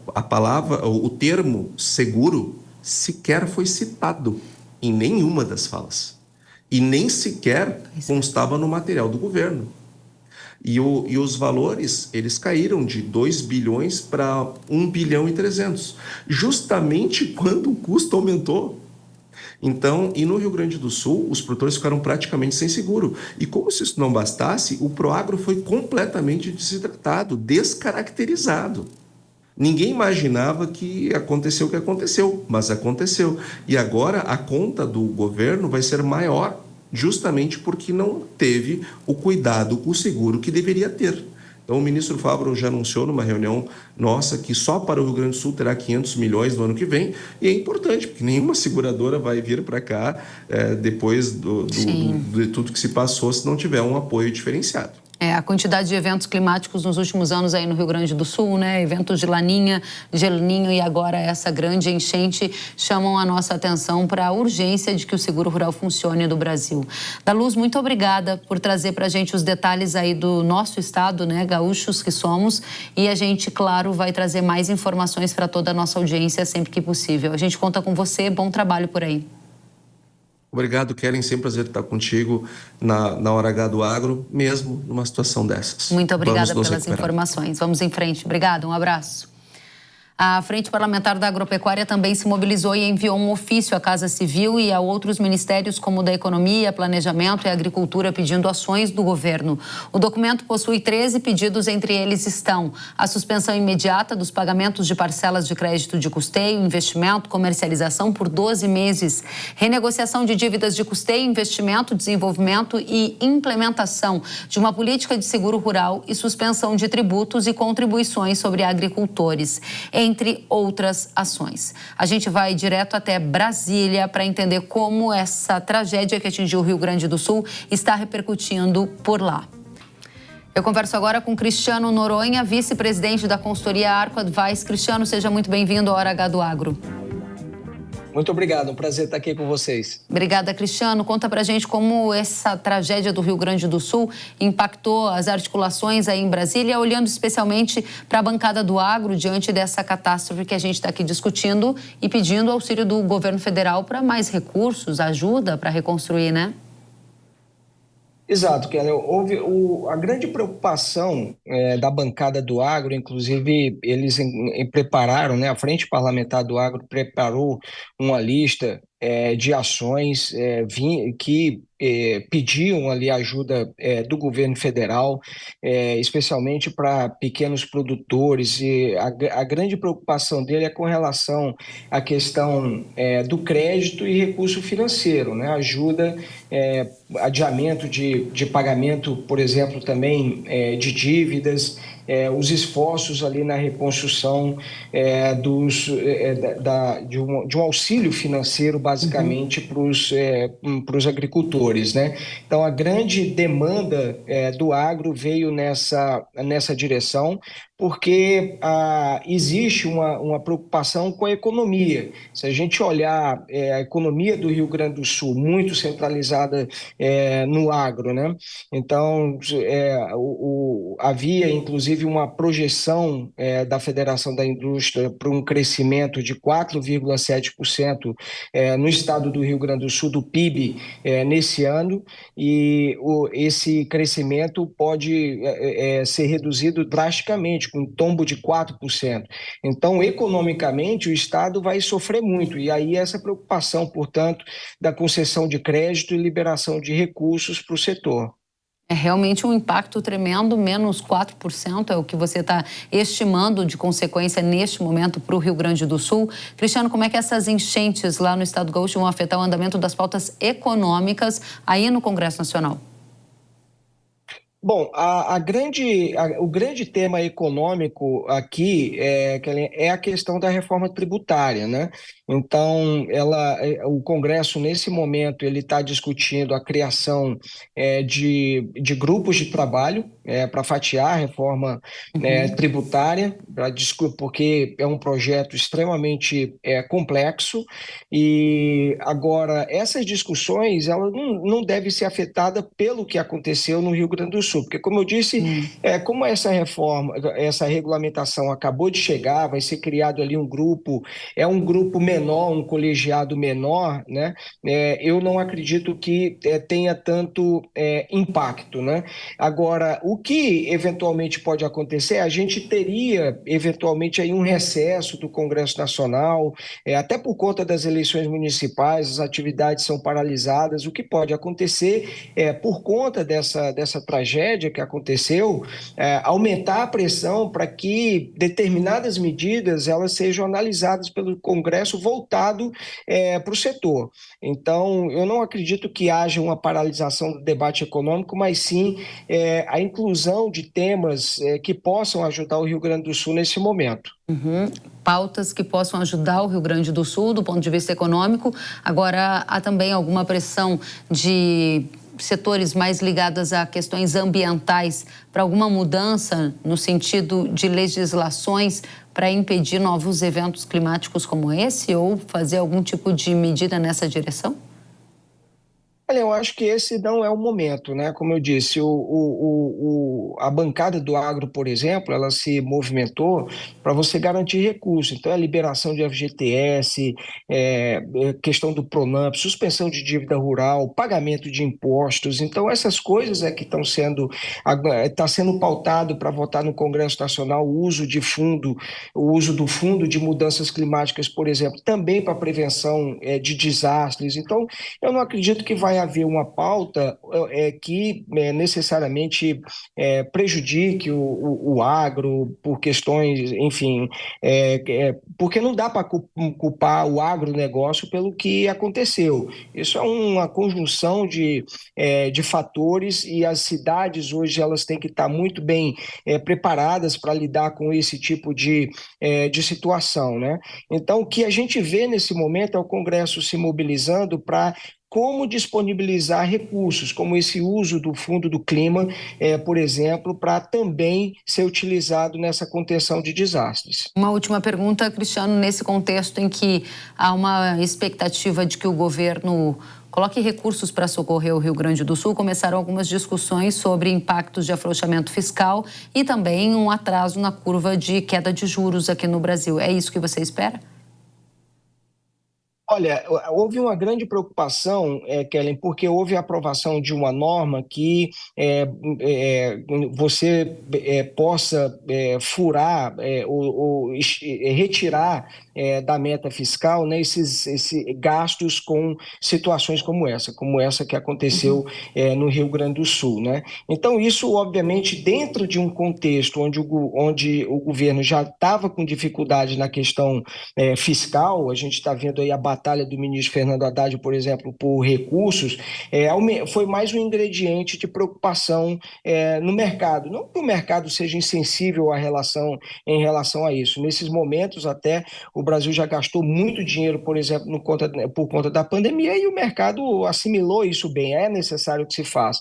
o termo seguro sequer foi citado em nenhuma das falas. E nem sequer constava no material do governo. E os valores, eles caíram de 2 bilhões para 1 bilhão e 300, justamente quando o custo aumentou. Então, e no Rio Grande do Sul, os produtores ficaram praticamente sem seguro. E como se isso não bastasse, o Proagro foi completamente desidratado, descaracterizado. Ninguém imaginava que aconteceu o que aconteceu, mas aconteceu. E agora a conta do governo vai ser maior, justamente porque não teve o cuidado com o seguro que deveria ter. Então, o ministro Fávaro já anunciou numa reunião nossa que só para o Rio Grande do Sul terá 500 milhões no ano que vem, e é importante, porque nenhuma seguradora vai vir para cá depois de tudo que se passou se não tiver um apoio diferenciado. A quantidade de eventos climáticos nos últimos anos aí no Rio Grande do Sul, né? Eventos de Laninha, de El Niño e agora essa grande enchente chamam a nossa atenção para a urgência de que o seguro rural funcione no Brasil. Daluz, muito obrigada por trazer para a gente os detalhes aí do nosso estado, né? Gaúchos que somos, e a gente, claro, vai trazer mais informações para toda a nossa audiência sempre que possível. A gente conta com você, bom trabalho por aí. Obrigado, Kellen. Sempre prazer estar contigo na Hora H do Agro, mesmo numa situação dessas. Muito obrigada pelas informações. Vamos em frente. Obrigada, um abraço. A Frente Parlamentar da Agropecuária também se mobilizou e enviou um ofício à Casa Civil e a outros ministérios como o da Economia, Planejamento e Agricultura pedindo ações do governo. O documento possui 13 pedidos, entre eles estão a suspensão imediata dos pagamentos de parcelas de crédito de custeio, investimento, comercialização por 12 meses, renegociação de dívidas de custeio, investimento, desenvolvimento e implementação de uma política de seguro rural e suspensão de tributos e contribuições sobre agricultores, entre outras ações. A gente vai direto até Brasília para entender como essa tragédia que atingiu o Rio Grande do Sul está repercutindo por lá. Eu converso agora com Cristiano Noronha, vice-presidente da consultoria Arco Advice. Cristiano, seja muito bem-vindo à Hora H do Agro. Muito obrigado, um prazer estar aqui com vocês. Obrigada, Cristiano. Conta pra gente como essa tragédia do Rio Grande do Sul impactou as articulações aí em Brasília, olhando especialmente para a bancada do agro diante dessa catástrofe que a gente está aqui discutindo e pedindo auxílio do governo federal para mais recursos, ajuda para reconstruir, né? Exato, Kelly. Houve a grande preocupação da bancada do agro, inclusive eles prepararam, né, a Frente Parlamentar do Agro preparou uma lista de ações que pediam ali ajuda do governo federal, especialmente para pequenos produtores, e a grande preocupação dele é com relação à questão do crédito e recurso financeiro, né? Ajuda, adiamento de pagamento, por exemplo, também de dívidas, os esforços ali na reconstrução de um auxílio financeiro, basicamente, para os agricultores, né? Então, a grande demanda do agro veio nessa direção, porque existe uma preocupação com a economia. Se a gente olhar a economia do Rio Grande do Sul, muito centralizada no agro, né? Então, havia, inclusive, uma projeção da Federação da Indústria para um crescimento de 4,7% no estado do Rio Grande do Sul, do PIB, nesse ano, e esse crescimento pode ser reduzido drasticamente, com um tombo de 4%. Então, economicamente, o Estado vai sofrer muito, e aí essa preocupação, portanto, da concessão de crédito e liberação de recursos para o setor. É realmente um impacto tremendo, menos 4% é o que você está estimando de consequência neste momento para o Rio Grande do Sul. Cristiano, como é que essas enchentes lá no estado do Gaúcho vão afetar o andamento das pautas econômicas aí no Congresso Nacional? Bom, o grande tema econômico aqui é a questão da reforma tributária, né? Então, o Congresso, nesse momento, ele está discutindo a criação de grupos de trabalho para fatiar a reforma tributária, porque é um projeto extremamente complexo, e agora essas discussões elas não devem ser afetadas pelo que aconteceu no Rio Grande do Sul, porque, como eu disse, como essa regulamentação acabou de chegar, vai ser criado ali um grupo menor, um colegiado menor, né? Eu não acredito que tenha tanto impacto, né? Agora, o que eventualmente pode acontecer, a gente teria eventualmente aí um recesso do Congresso Nacional, até por conta das eleições municipais, as atividades são paralisadas. O que pode acontecer por conta dessa tragédia, tragédia que aconteceu, aumentar a pressão para que determinadas medidas elas sejam analisadas pelo Congresso voltado para o setor. Então, eu não acredito que haja uma paralisação do debate econômico, mas sim a inclusão de temas que possam ajudar o Rio Grande do Sul nesse momento. Pautas que possam ajudar o Rio Grande do Sul do ponto de vista econômico. Agora, há também alguma pressão de setores mais ligados a questões ambientais para alguma mudança no sentido de legislações para impedir novos eventos climáticos como esse ou fazer algum tipo de medida nessa direção? Olha, eu acho que esse não é o momento, né? Como eu disse, a bancada do agro, por exemplo, ela se movimentou para você garantir recursos. Então, a liberação de FGTS, questão do Pronamp, suspensão de dívida rural, pagamento de impostos. Então, essas coisas que está sendo pautado para votar no Congresso Nacional o uso do Fundo de Mudanças Climáticas, por exemplo, também para prevenção de desastres. Então, eu não acredito que vai haver uma pauta que necessariamente prejudique o agro por questões, enfim, porque não dá para culpar o agronegócio pelo que aconteceu. Isso é uma conjunção de fatores e as cidades hoje elas têm que estar muito bem preparadas para lidar com esse tipo de situação, né? Então, o que a gente vê nesse momento é o Congresso se mobilizando para como disponibilizar recursos, como esse uso do Fundo do Clima, por exemplo, para também ser utilizado nessa contenção de desastres. Uma última pergunta, Cristiano, nesse contexto em que há uma expectativa de que o governo coloque recursos para socorrer o Rio Grande do Sul, começaram algumas discussões sobre impactos de afrouxamento fiscal e também um atraso na curva de queda de juros aqui no Brasil. É isso que você espera? Olha, houve uma grande preocupação, Kellen, porque houve a aprovação de uma norma que você possa furar ou retirar da meta fiscal, né, esses gastos com situações como essa que aconteceu no Rio Grande do Sul, né? Então, isso, obviamente, dentro de um contexto onde o governo já estava com dificuldade na questão fiscal, a gente está vendo aí a batalha do ministro Fernando Haddad, por exemplo, por recursos, foi mais um ingrediente de preocupação no mercado. Não que o mercado seja insensível em relação a isso. Nesses momentos, até, o Brasil já gastou muito dinheiro, por exemplo, por conta da pandemia, e o mercado assimilou isso bem. É necessário que se faça.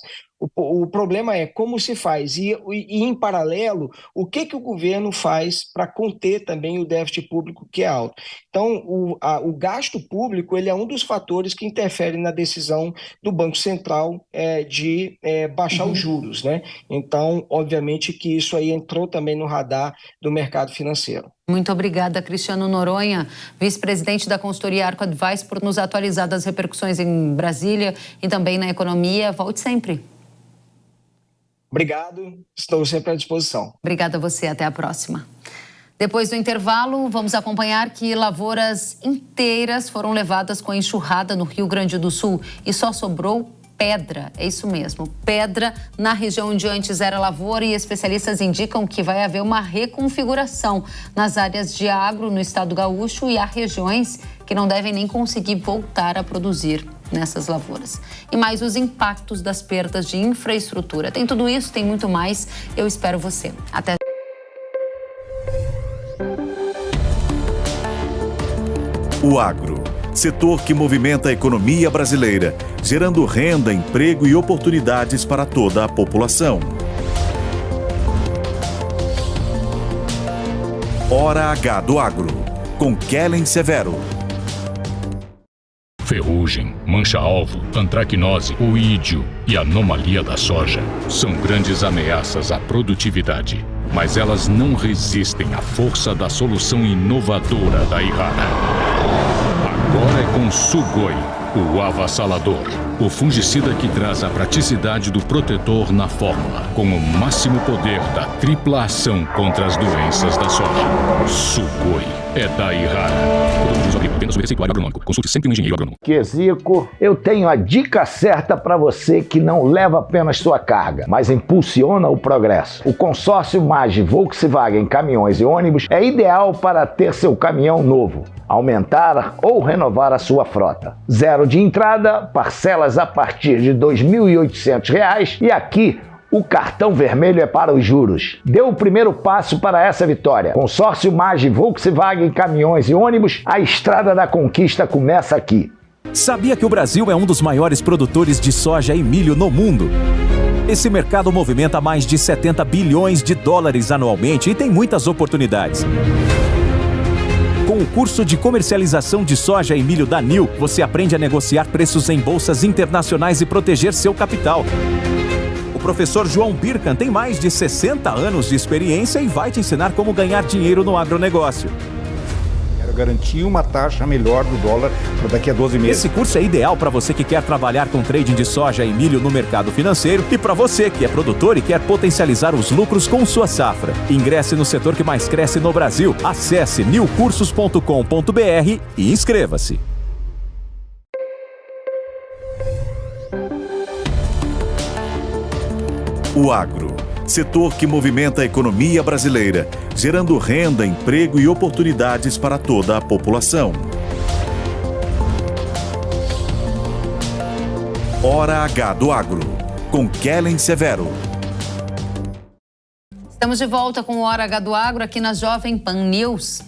O problema é como se faz e em paralelo, o que o governo faz para conter também o déficit público que é alto. Então, o gasto público ele é um dos fatores que interfere na decisão do Banco Central de baixar os juros, né? Então, obviamente que isso aí entrou também no radar do mercado financeiro. Muito obrigada, Cristiano Noronha, vice-presidente da consultoria Arco Advice, por nos atualizar das repercussões em Brasília e também na economia. Volte sempre. Obrigado, estou sempre à disposição. Obrigada a você, até a próxima. Depois do intervalo, vamos acompanhar que lavouras inteiras foram levadas com a enxurrada no Rio Grande do Sul e só sobrou pedra, é isso mesmo, pedra na região onde antes era lavoura, e especialistas indicam que vai haver uma reconfiguração nas áreas de agro no estado gaúcho e há regiões que não devem nem conseguir voltar a produzir nessas lavouras. E mais os impactos das perdas de infraestrutura. Tem tudo isso, tem muito mais. Eu espero você. Até. O agro, setor que movimenta a economia brasileira, gerando renda, emprego e oportunidades para toda a população. Hora H do Agro, com Kellen Severo. Ferrugem, mancha-alvo, antracnose, oídio e anomalia da soja são grandes ameaças à produtividade, mas elas não resistem à força da solução inovadora da Yara. Agora é com Sugoi, o avassalador, o fungicida que traz a praticidade do protetor na fórmula, com o máximo poder da tripla ação contra as doenças da soja. Sugoi. é da Irara. Produtos agrícolas, apenas o receituário agronômico. Consulte sempre um engenheiro agrônomo. Zico, eu tenho a dica certa para você que não leva apenas sua carga, mas impulsiona o progresso. O consórcio MAGE Volkswagen Caminhões e Ônibus é ideal para ter seu caminhão novo, aumentar ou renovar a sua frota. Zero de entrada, parcelas a partir de R$ 2.800 e aqui o cartão vermelho é para os juros. Dê o primeiro passo para essa vitória. Consórcio MAGE Volkswagen Caminhões e Ônibus, a estrada da conquista começa aqui. Sabia que o Brasil é um dos maiores produtores de soja e milho no mundo? Esse mercado movimenta mais de 70 bilhões de dólares anualmente e tem muitas oportunidades. Com o curso de comercialização de soja e milho da NIL, você aprende a negociar preços em bolsas internacionais e proteger seu capital. O professor João Birkan tem mais de 60 anos de experiência e vai te ensinar como ganhar dinheiro no agronegócio. Quero garantir uma taxa melhor do dólar para daqui a 12 meses. Esse curso é ideal para você que quer trabalhar com trading de soja e milho no mercado financeiro e para você que é produtor e quer potencializar os lucros com sua safra. Ingresse no setor que mais cresce no Brasil. Acesse nilcursos.com.br e inscreva-se. O agro, setor que movimenta a economia brasileira, gerando renda, emprego e oportunidades para toda a população. Hora H do Agro, com Kellen Severo. Estamos de volta com o Hora H do Agro aqui na Jovem Pan News.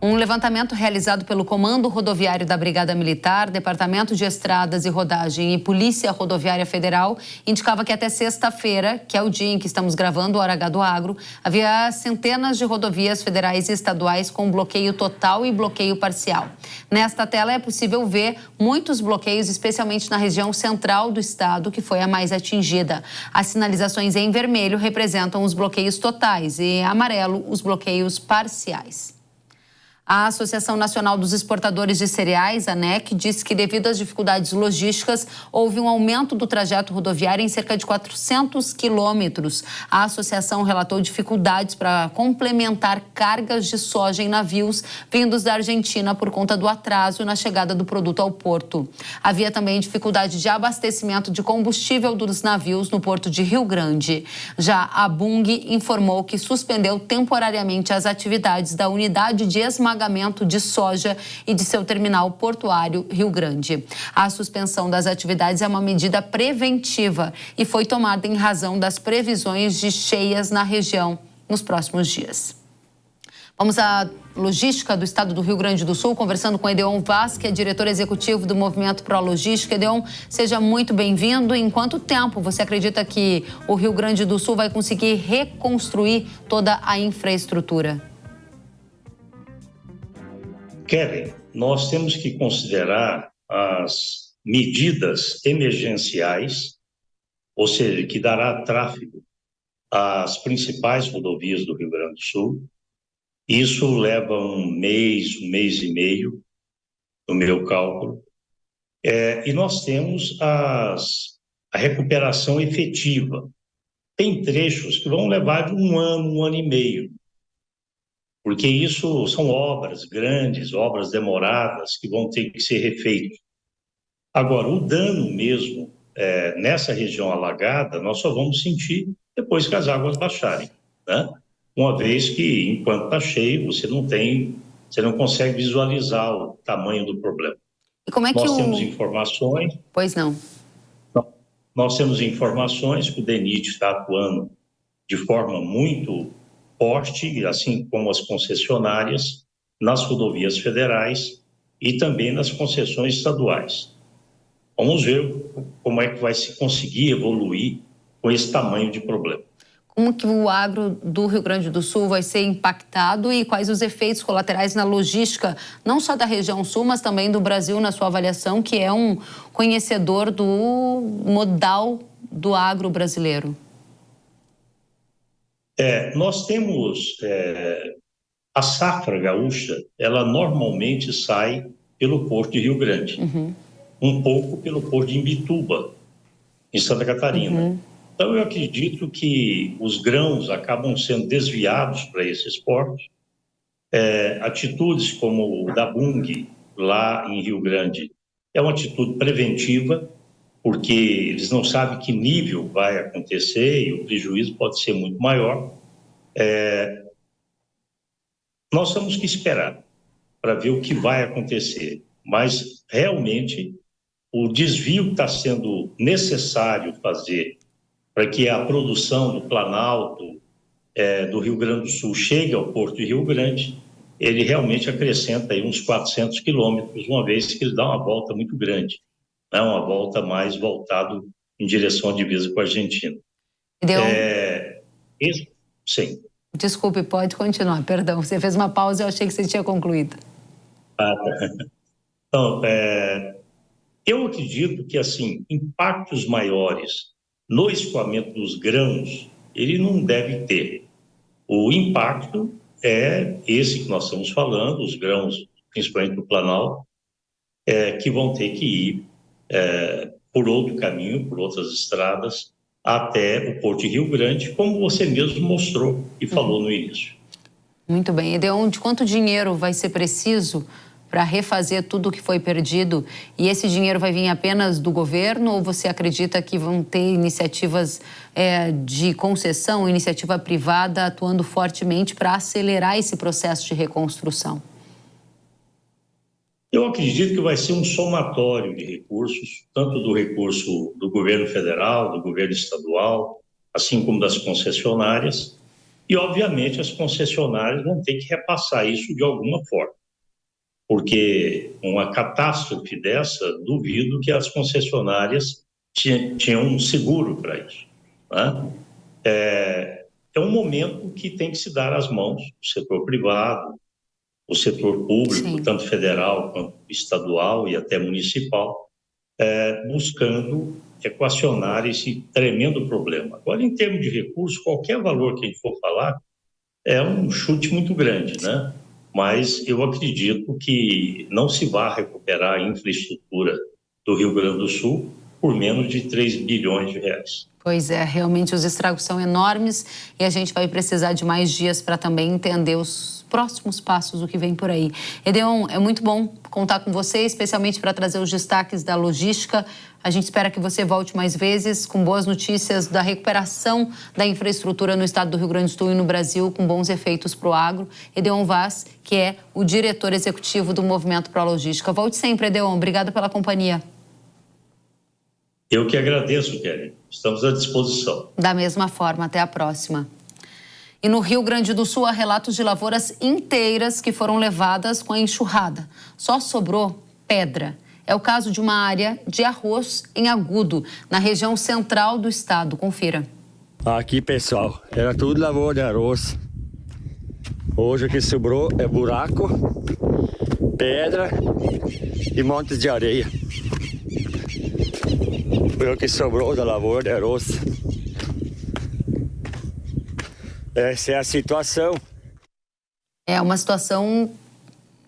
Um levantamento realizado pelo Comando Rodoviário da Brigada Militar, Departamento de Estradas e Rodagem e Polícia Rodoviária Federal indicava que até sexta-feira, que é o dia em que estamos gravando o Hora H do Agro, havia centenas de rodovias federais e estaduais com bloqueio total e bloqueio parcial. Nesta tela é possível ver muitos bloqueios, especialmente na região central do estado, que foi a mais atingida. As sinalizações em vermelho representam os bloqueios totais e em amarelo os bloqueios parciais. A Associação Nacional dos Exportadores de Cereais, ANEC, disse que devido às dificuldades logísticas, houve um aumento do trajeto rodoviário em cerca de 400 quilômetros. A associação relatou dificuldades para complementar cargas de soja em navios vindos da Argentina por conta do atraso na chegada do produto ao porto. Havia também dificuldade de abastecimento de combustível dos navios no porto de Rio Grande. Já a Bunge informou que suspendeu temporariamente as atividades da unidade de esmagamento de soja e de seu terminal portuário Rio Grande. A suspensão das atividades é uma medida preventiva e foi tomada em razão das previsões de cheias na região nos próximos dias. Vamos à logística do estado do Rio Grande do Sul, conversando com Edeon Vaz, que é diretor executivo do Movimento Pro Logística. Edeon, seja muito bem-vindo. Em quanto tempo você acredita que o Rio Grande do Sul vai conseguir reconstruir toda a infraestrutura? Kellen, nós temos que considerar as medidas emergenciais, ou seja, que dará tráfego às principais rodovias do Rio Grande do Sul. Isso leva um mês e meio, no meu cálculo. E nós temos a recuperação efetiva. Tem trechos que vão levar de um ano e meio. Porque isso são obras grandes, obras demoradas, que vão ter que ser refeitas. Agora, o dano mesmo nessa região alagada, nós só vamos sentir depois que as águas baixarem, né? Uma vez que, enquanto está cheio, você não consegue visualizar o tamanho do problema. E como é que nós temos informações... Pois não. Nós temos informações que o DENIT está atuando de forma muito forte, assim como as concessionárias, nas rodovias federais e também nas concessões estaduais. Vamos ver como é que vai se conseguir evoluir com esse tamanho de problema. Como que o agro do Rio Grande do Sul vai ser impactado e quais os efeitos colaterais na logística, não só da região sul, mas também do Brasil, na sua avaliação, que é um conhecedor do modal do agro brasileiro? Nós temos a safra gaúcha, ela normalmente sai pelo Porto de Rio Grande, um pouco pelo Porto de Imbituba, em Santa Catarina. Então, eu acredito que os grãos acabam sendo desviados para esses portos Atitudes como o da Bunge, lá em Rio Grande, é uma atitude preventiva, porque eles não sabem que nível vai acontecer e o prejuízo pode ser muito maior. Nós temos que esperar para ver o que vai acontecer, mas realmente o desvio que está sendo necessário fazer para que a produção do Planalto, do Rio Grande do Sul, chegue ao Porto de Rio Grande, ele realmente acrescenta aí uns 400 quilômetros, uma vez que ele dá uma volta muito grande, né? Uma volta mais voltada em direção à divisa com a Argentina. Sim. Desculpe, pode continuar, perdão. Você fez uma pausa e eu achei que você tinha concluído. Então, eu acredito que, assim, impactos maiores no escoamento dos grãos, ele não deve ter. O impacto é esse que nós estamos falando, os grãos, principalmente do Planalto, que vão ter que ir por outro caminho, por outras estradas, até o Porto de Rio Grande, como você mesmo mostrou e falou no início. Muito bem. Edeon, de quanto dinheiro vai ser preciso para refazer tudo o que foi perdido? E esse dinheiro vai vir apenas do governo ou você acredita que vão ter iniciativas de concessão, iniciativa privada atuando fortemente para acelerar esse processo de reconstrução? Eu acredito que vai ser um somatório de recursos, tanto do recurso do governo federal, do governo estadual, assim como das concessionárias. E, obviamente, as concessionárias vão ter que repassar isso de alguma forma. Porque uma catástrofe dessa, duvido que as concessionárias tinham um seguro para isso, né? É um momento que tem que se dar às mãos do setor privado, o setor público, sim, tanto federal quanto estadual e até municipal, buscando equacionar esse tremendo problema. Agora, em termos de recursos, qualquer valor que a gente for falar é um chute muito grande, né? Mas eu acredito que não se vai recuperar a infraestrutura do Rio Grande do Sul por menos de 3 bilhões de reais. Pois é, realmente os estragos são enormes e a gente vai precisar de mais dias para também entender os próximos passos, o que vem por aí. Edeon, é muito bom contar com você, especialmente para trazer os destaques da logística. A gente espera que você volte mais vezes com boas notícias da recuperação da infraestrutura no estado do Rio Grande do Sul e no Brasil, com bons efeitos para o agro. Edeon Vaz, que é o diretor executivo do Movimento Pro Logística. Volte sempre, Edeon. Obrigada pela companhia. Eu que agradeço, Kelly. Estamos à disposição. Da mesma forma, até a próxima. E no Rio Grande do Sul há relatos de lavouras inteiras que foram levadas com a enxurrada. Só sobrou pedra. É o caso de uma área de arroz em Agudo, na região central do estado. Confira. Aqui, pessoal, era tudo lavoura de arroz. Hoje o que sobrou é buraco, pedra e montes de areia. Foi o que sobrou da lavoura de arroz. Essa é a situação. É uma situação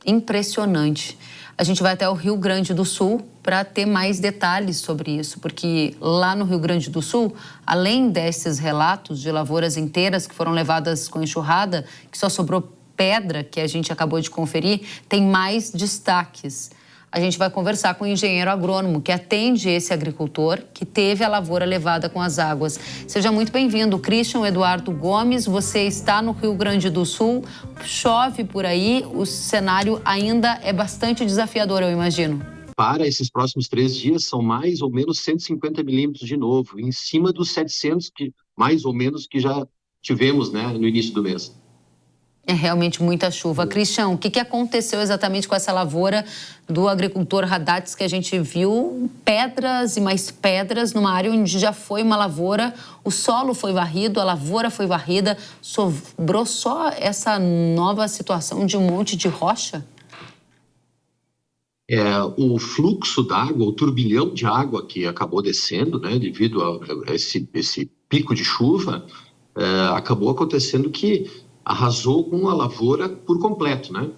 impressionante. A gente vai até o Rio Grande do Sul para ter mais detalhes sobre isso, porque lá no Rio Grande do Sul, além desses relatos de lavouras inteiras que foram levadas com enxurrada, que só sobrou pedra, que a gente acabou de conferir, tem mais destaques. A gente vai conversar com o engenheiro agrônomo que atende esse agricultor que teve a lavoura levada com as águas. Seja muito bem-vindo, Christian Eduardo Gomes. Você está no Rio Grande do Sul, chove por aí, o cenário ainda é bastante desafiador, eu imagino. Para esses próximos 3 dias, são mais ou menos 150 milímetros de novo, em cima dos 700, que, mais ou menos, que já tivemos, né, no início do mês. É realmente muita chuva. Christian, o que aconteceu exatamente com essa lavoura do agricultor Haddad, que a gente viu pedras e mais pedras numa área onde já foi uma lavoura, o solo foi varrido, a lavoura foi varrida, sobrou só essa nova situação de um monte de rocha? O fluxo d'água, o turbilhão de água que acabou descendo, né, devido a esse pico de chuva, acabou acontecendo que arrasou com a lavoura por completo, né?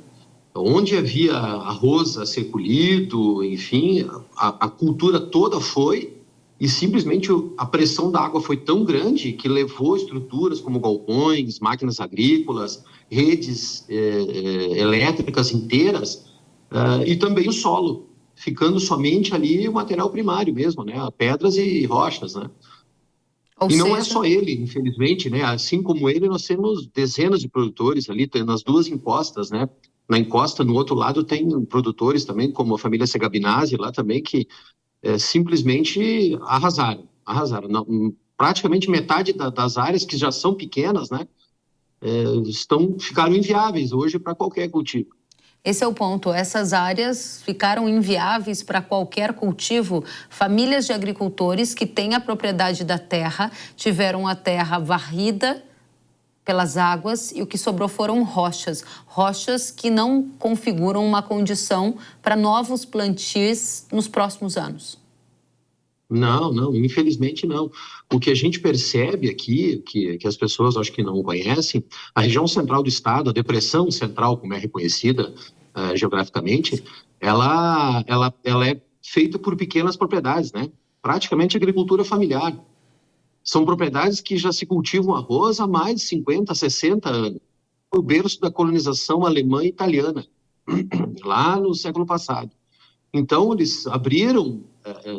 Onde havia arroz a ser colhido, enfim, a cultura toda foi e simplesmente a pressão da água foi tão grande que levou estruturas como galpões, máquinas agrícolas, redes elétricas inteiras e também o solo, ficando somente ali o material primário mesmo, né? Pedras e rochas, né? E não é só ele, infelizmente, né? Assim como ele, nós temos dezenas de produtores ali, nas duas encostas, né? Na encosta, no outro lado, tem produtores também, como a família Segabinazzi lá também, que simplesmente arrasaram. Praticamente metade das áreas que já são pequenas, né? Ficaram inviáveis hoje para qualquer cultivo. Esse é o ponto. Essas áreas ficaram inviáveis para qualquer cultivo. Famílias de agricultores que têm a propriedade da terra tiveram a terra varrida pelas águas e o que sobrou foram rochas. Rochas que não configuram uma condição para novos plantios nos próximos anos. Não, infelizmente não. O que a gente percebe aqui, que as pessoas acho que não conhecem, a região central do estado, a depressão central, como é reconhecida geograficamente, ela é feita por pequenas propriedades, né? Praticamente agricultura familiar. São propriedades que já se cultivam arroz há mais de 50, 60 anos. O berço da colonização alemã e italiana, lá no século passado. Então, eles abriram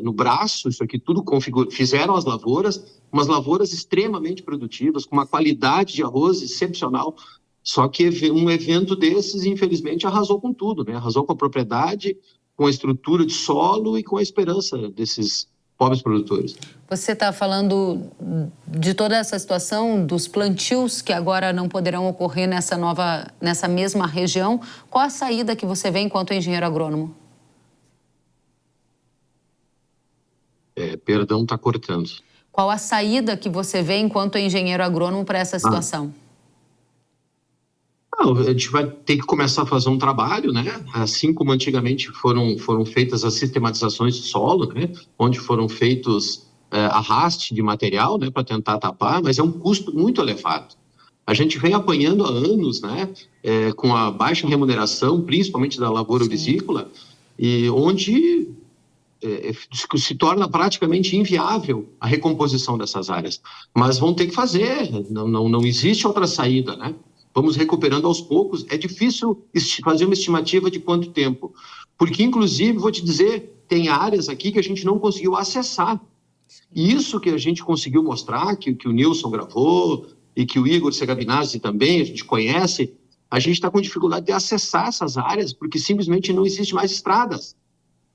no braço, isso aqui tudo fizeram as lavouras, umas lavouras extremamente produtivas, com uma qualidade de arroz excepcional, só que um evento desses, infelizmente, arrasou com tudo, né? Arrasou com a propriedade, com a estrutura de solo e com a esperança desses pobres produtores. Você está falando de toda essa situação, dos plantios que agora não poderão ocorrer nessa mesma região. Qual a saída que você vê enquanto engenheiro agrônomo? Perdão, está cortando. Qual a saída que você vê enquanto engenheiro agrônomo para essa situação? A gente vai ter que começar a fazer um trabalho, né? Assim como antigamente foram feitas as sistematizações de solo, né? Onde foram feitos arraste de material, né? Para tentar tapar, mas é um custo muito elevado. A gente vem apanhando há anos, né? Com a baixa remuneração, principalmente da lavoura orizícola, e onde se torna praticamente inviável a recomposição dessas áreas. Mas vão ter que fazer, não existe outra saída, né? Vamos recuperando aos poucos. É difícil fazer uma estimativa de quanto tempo, porque, inclusive, vou te dizer, tem áreas aqui que a gente não conseguiu acessar. E isso que a gente conseguiu mostrar, que o Nilson gravou e que o Igor Segabinazzi também, a gente conhece, a gente está com dificuldade de acessar essas áreas, porque simplesmente não existe mais estradas.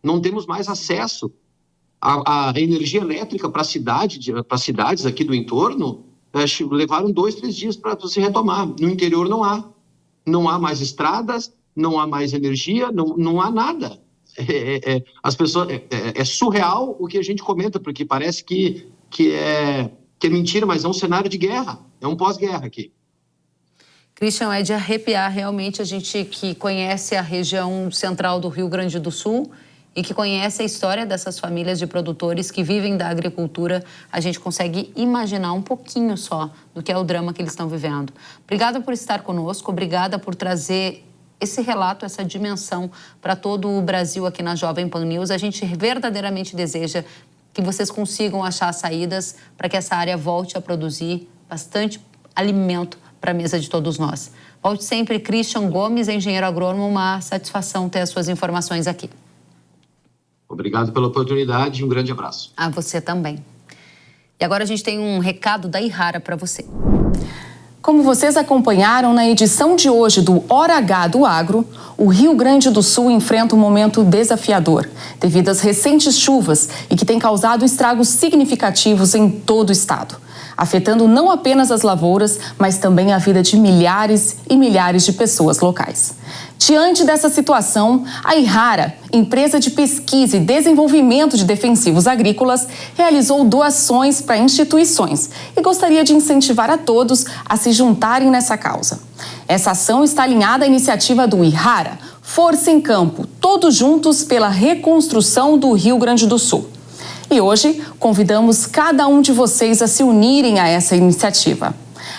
Não temos mais acesso à energia elétrica para cidades aqui do entorno. Levaram 2, 3 dias para se retomar. No interior não há mais estradas, não há mais energia, não há nada. As pessoas, é surreal o que a gente comenta, porque parece que é mentira, mas é um cenário de guerra, é um pós-guerra aqui. Christian, é de arrepiar realmente a gente que conhece a região central do Rio Grande do Sul e que conhece a história dessas famílias de produtores que vivem da agricultura, a gente consegue imaginar um pouquinho só do que é o drama que eles estão vivendo. Obrigada por estar conosco, obrigada por trazer esse relato, essa dimensão para todo o Brasil aqui na Jovem Pan News. A gente verdadeiramente deseja que vocês consigam achar saídas para que essa área volte a produzir bastante alimento para a mesa de todos nós. Volte sempre, Christian Gomes, engenheiro agrônomo, uma satisfação ter as suas informações aqui. Obrigado pela oportunidade e um grande abraço. A você também. E agora a gente tem um recado da Ihara para você. Como vocês acompanharam na edição de hoje do Hora H do Agro, o Rio Grande do Sul enfrenta um momento desafiador devido às recentes chuvas e que tem causado estragos significativos em todo o estado, afetando não apenas as lavouras, mas também a vida de milhares e milhares de pessoas locais. Diante dessa situação, a Ihara, empresa de pesquisa e desenvolvimento de defensivos agrícolas, realizou doações para instituições e gostaria de incentivar a todos a se juntarem nessa causa. Essa ação está alinhada à iniciativa do Ihara, Força em Campo, todos juntos pela reconstrução do Rio Grande do Sul. E hoje convidamos cada um de vocês a se unirem a essa iniciativa.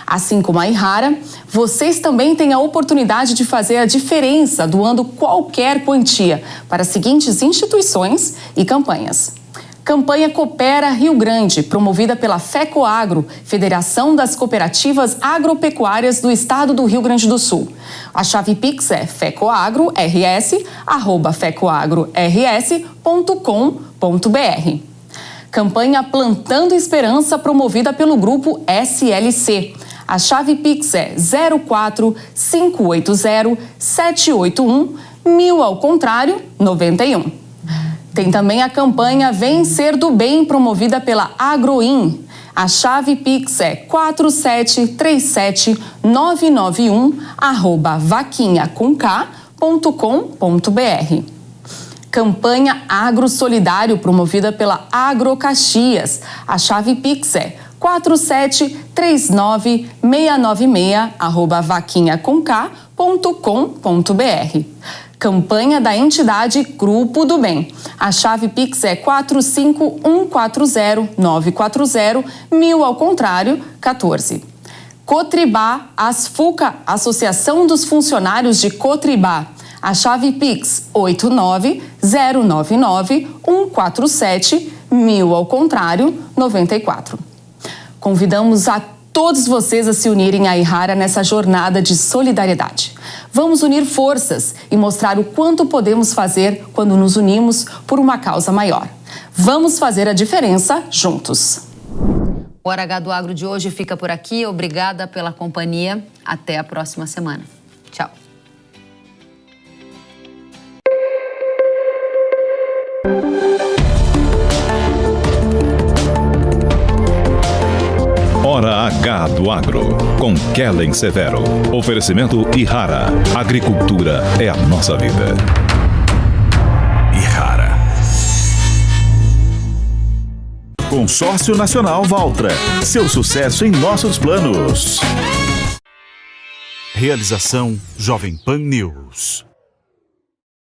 Assim como a Ihara, vocês também têm a oportunidade de fazer a diferença doando qualquer quantia para as seguintes instituições e campanhas: Campanha Coopera Rio Grande, promovida pela FECOAGRO, Federação das Cooperativas Agropecuárias do Estado do Rio Grande do Sul. A chave Pix é fecoagro@fecoagro-rs.com.br. Campanha Plantando Esperança, promovida pelo Grupo SLC. A chave Pix é 04-580-781-1000 ao contrário, 91. Tem também a campanha Vencer do Bem, promovida pela Agroin. A chave Pix é 4737991@vaquinhacomk.com.br. Campanha Agro Solidário, promovida pela Agrocaxias. A chave Pix é 4739696@vaquinhacomk.com.br. Campanha da entidade Grupo do Bem. A chave Pix é 45140-940-1000 ao contrário, 14. Cotribá Asfuca, Associação dos Funcionários de Cotribá. A chave Pix 89099-147-1000 ao contrário, 94. Convidamos a todos vocês a se unirem à Ihara nessa jornada de solidariedade. Vamos unir forças e mostrar o quanto podemos fazer quando nos unimos por uma causa maior. Vamos fazer a diferença juntos. O Hora H do Agro de hoje fica por aqui. Obrigada pela companhia. Até a próxima semana. Tchau. Hora H do Agro, com Kellen Severo. Oferecimento Ihara. Agricultura é a nossa vida. Ihara. Consórcio Nacional Valtra. Seu sucesso em nossos planos. Realização Jovem Pan News.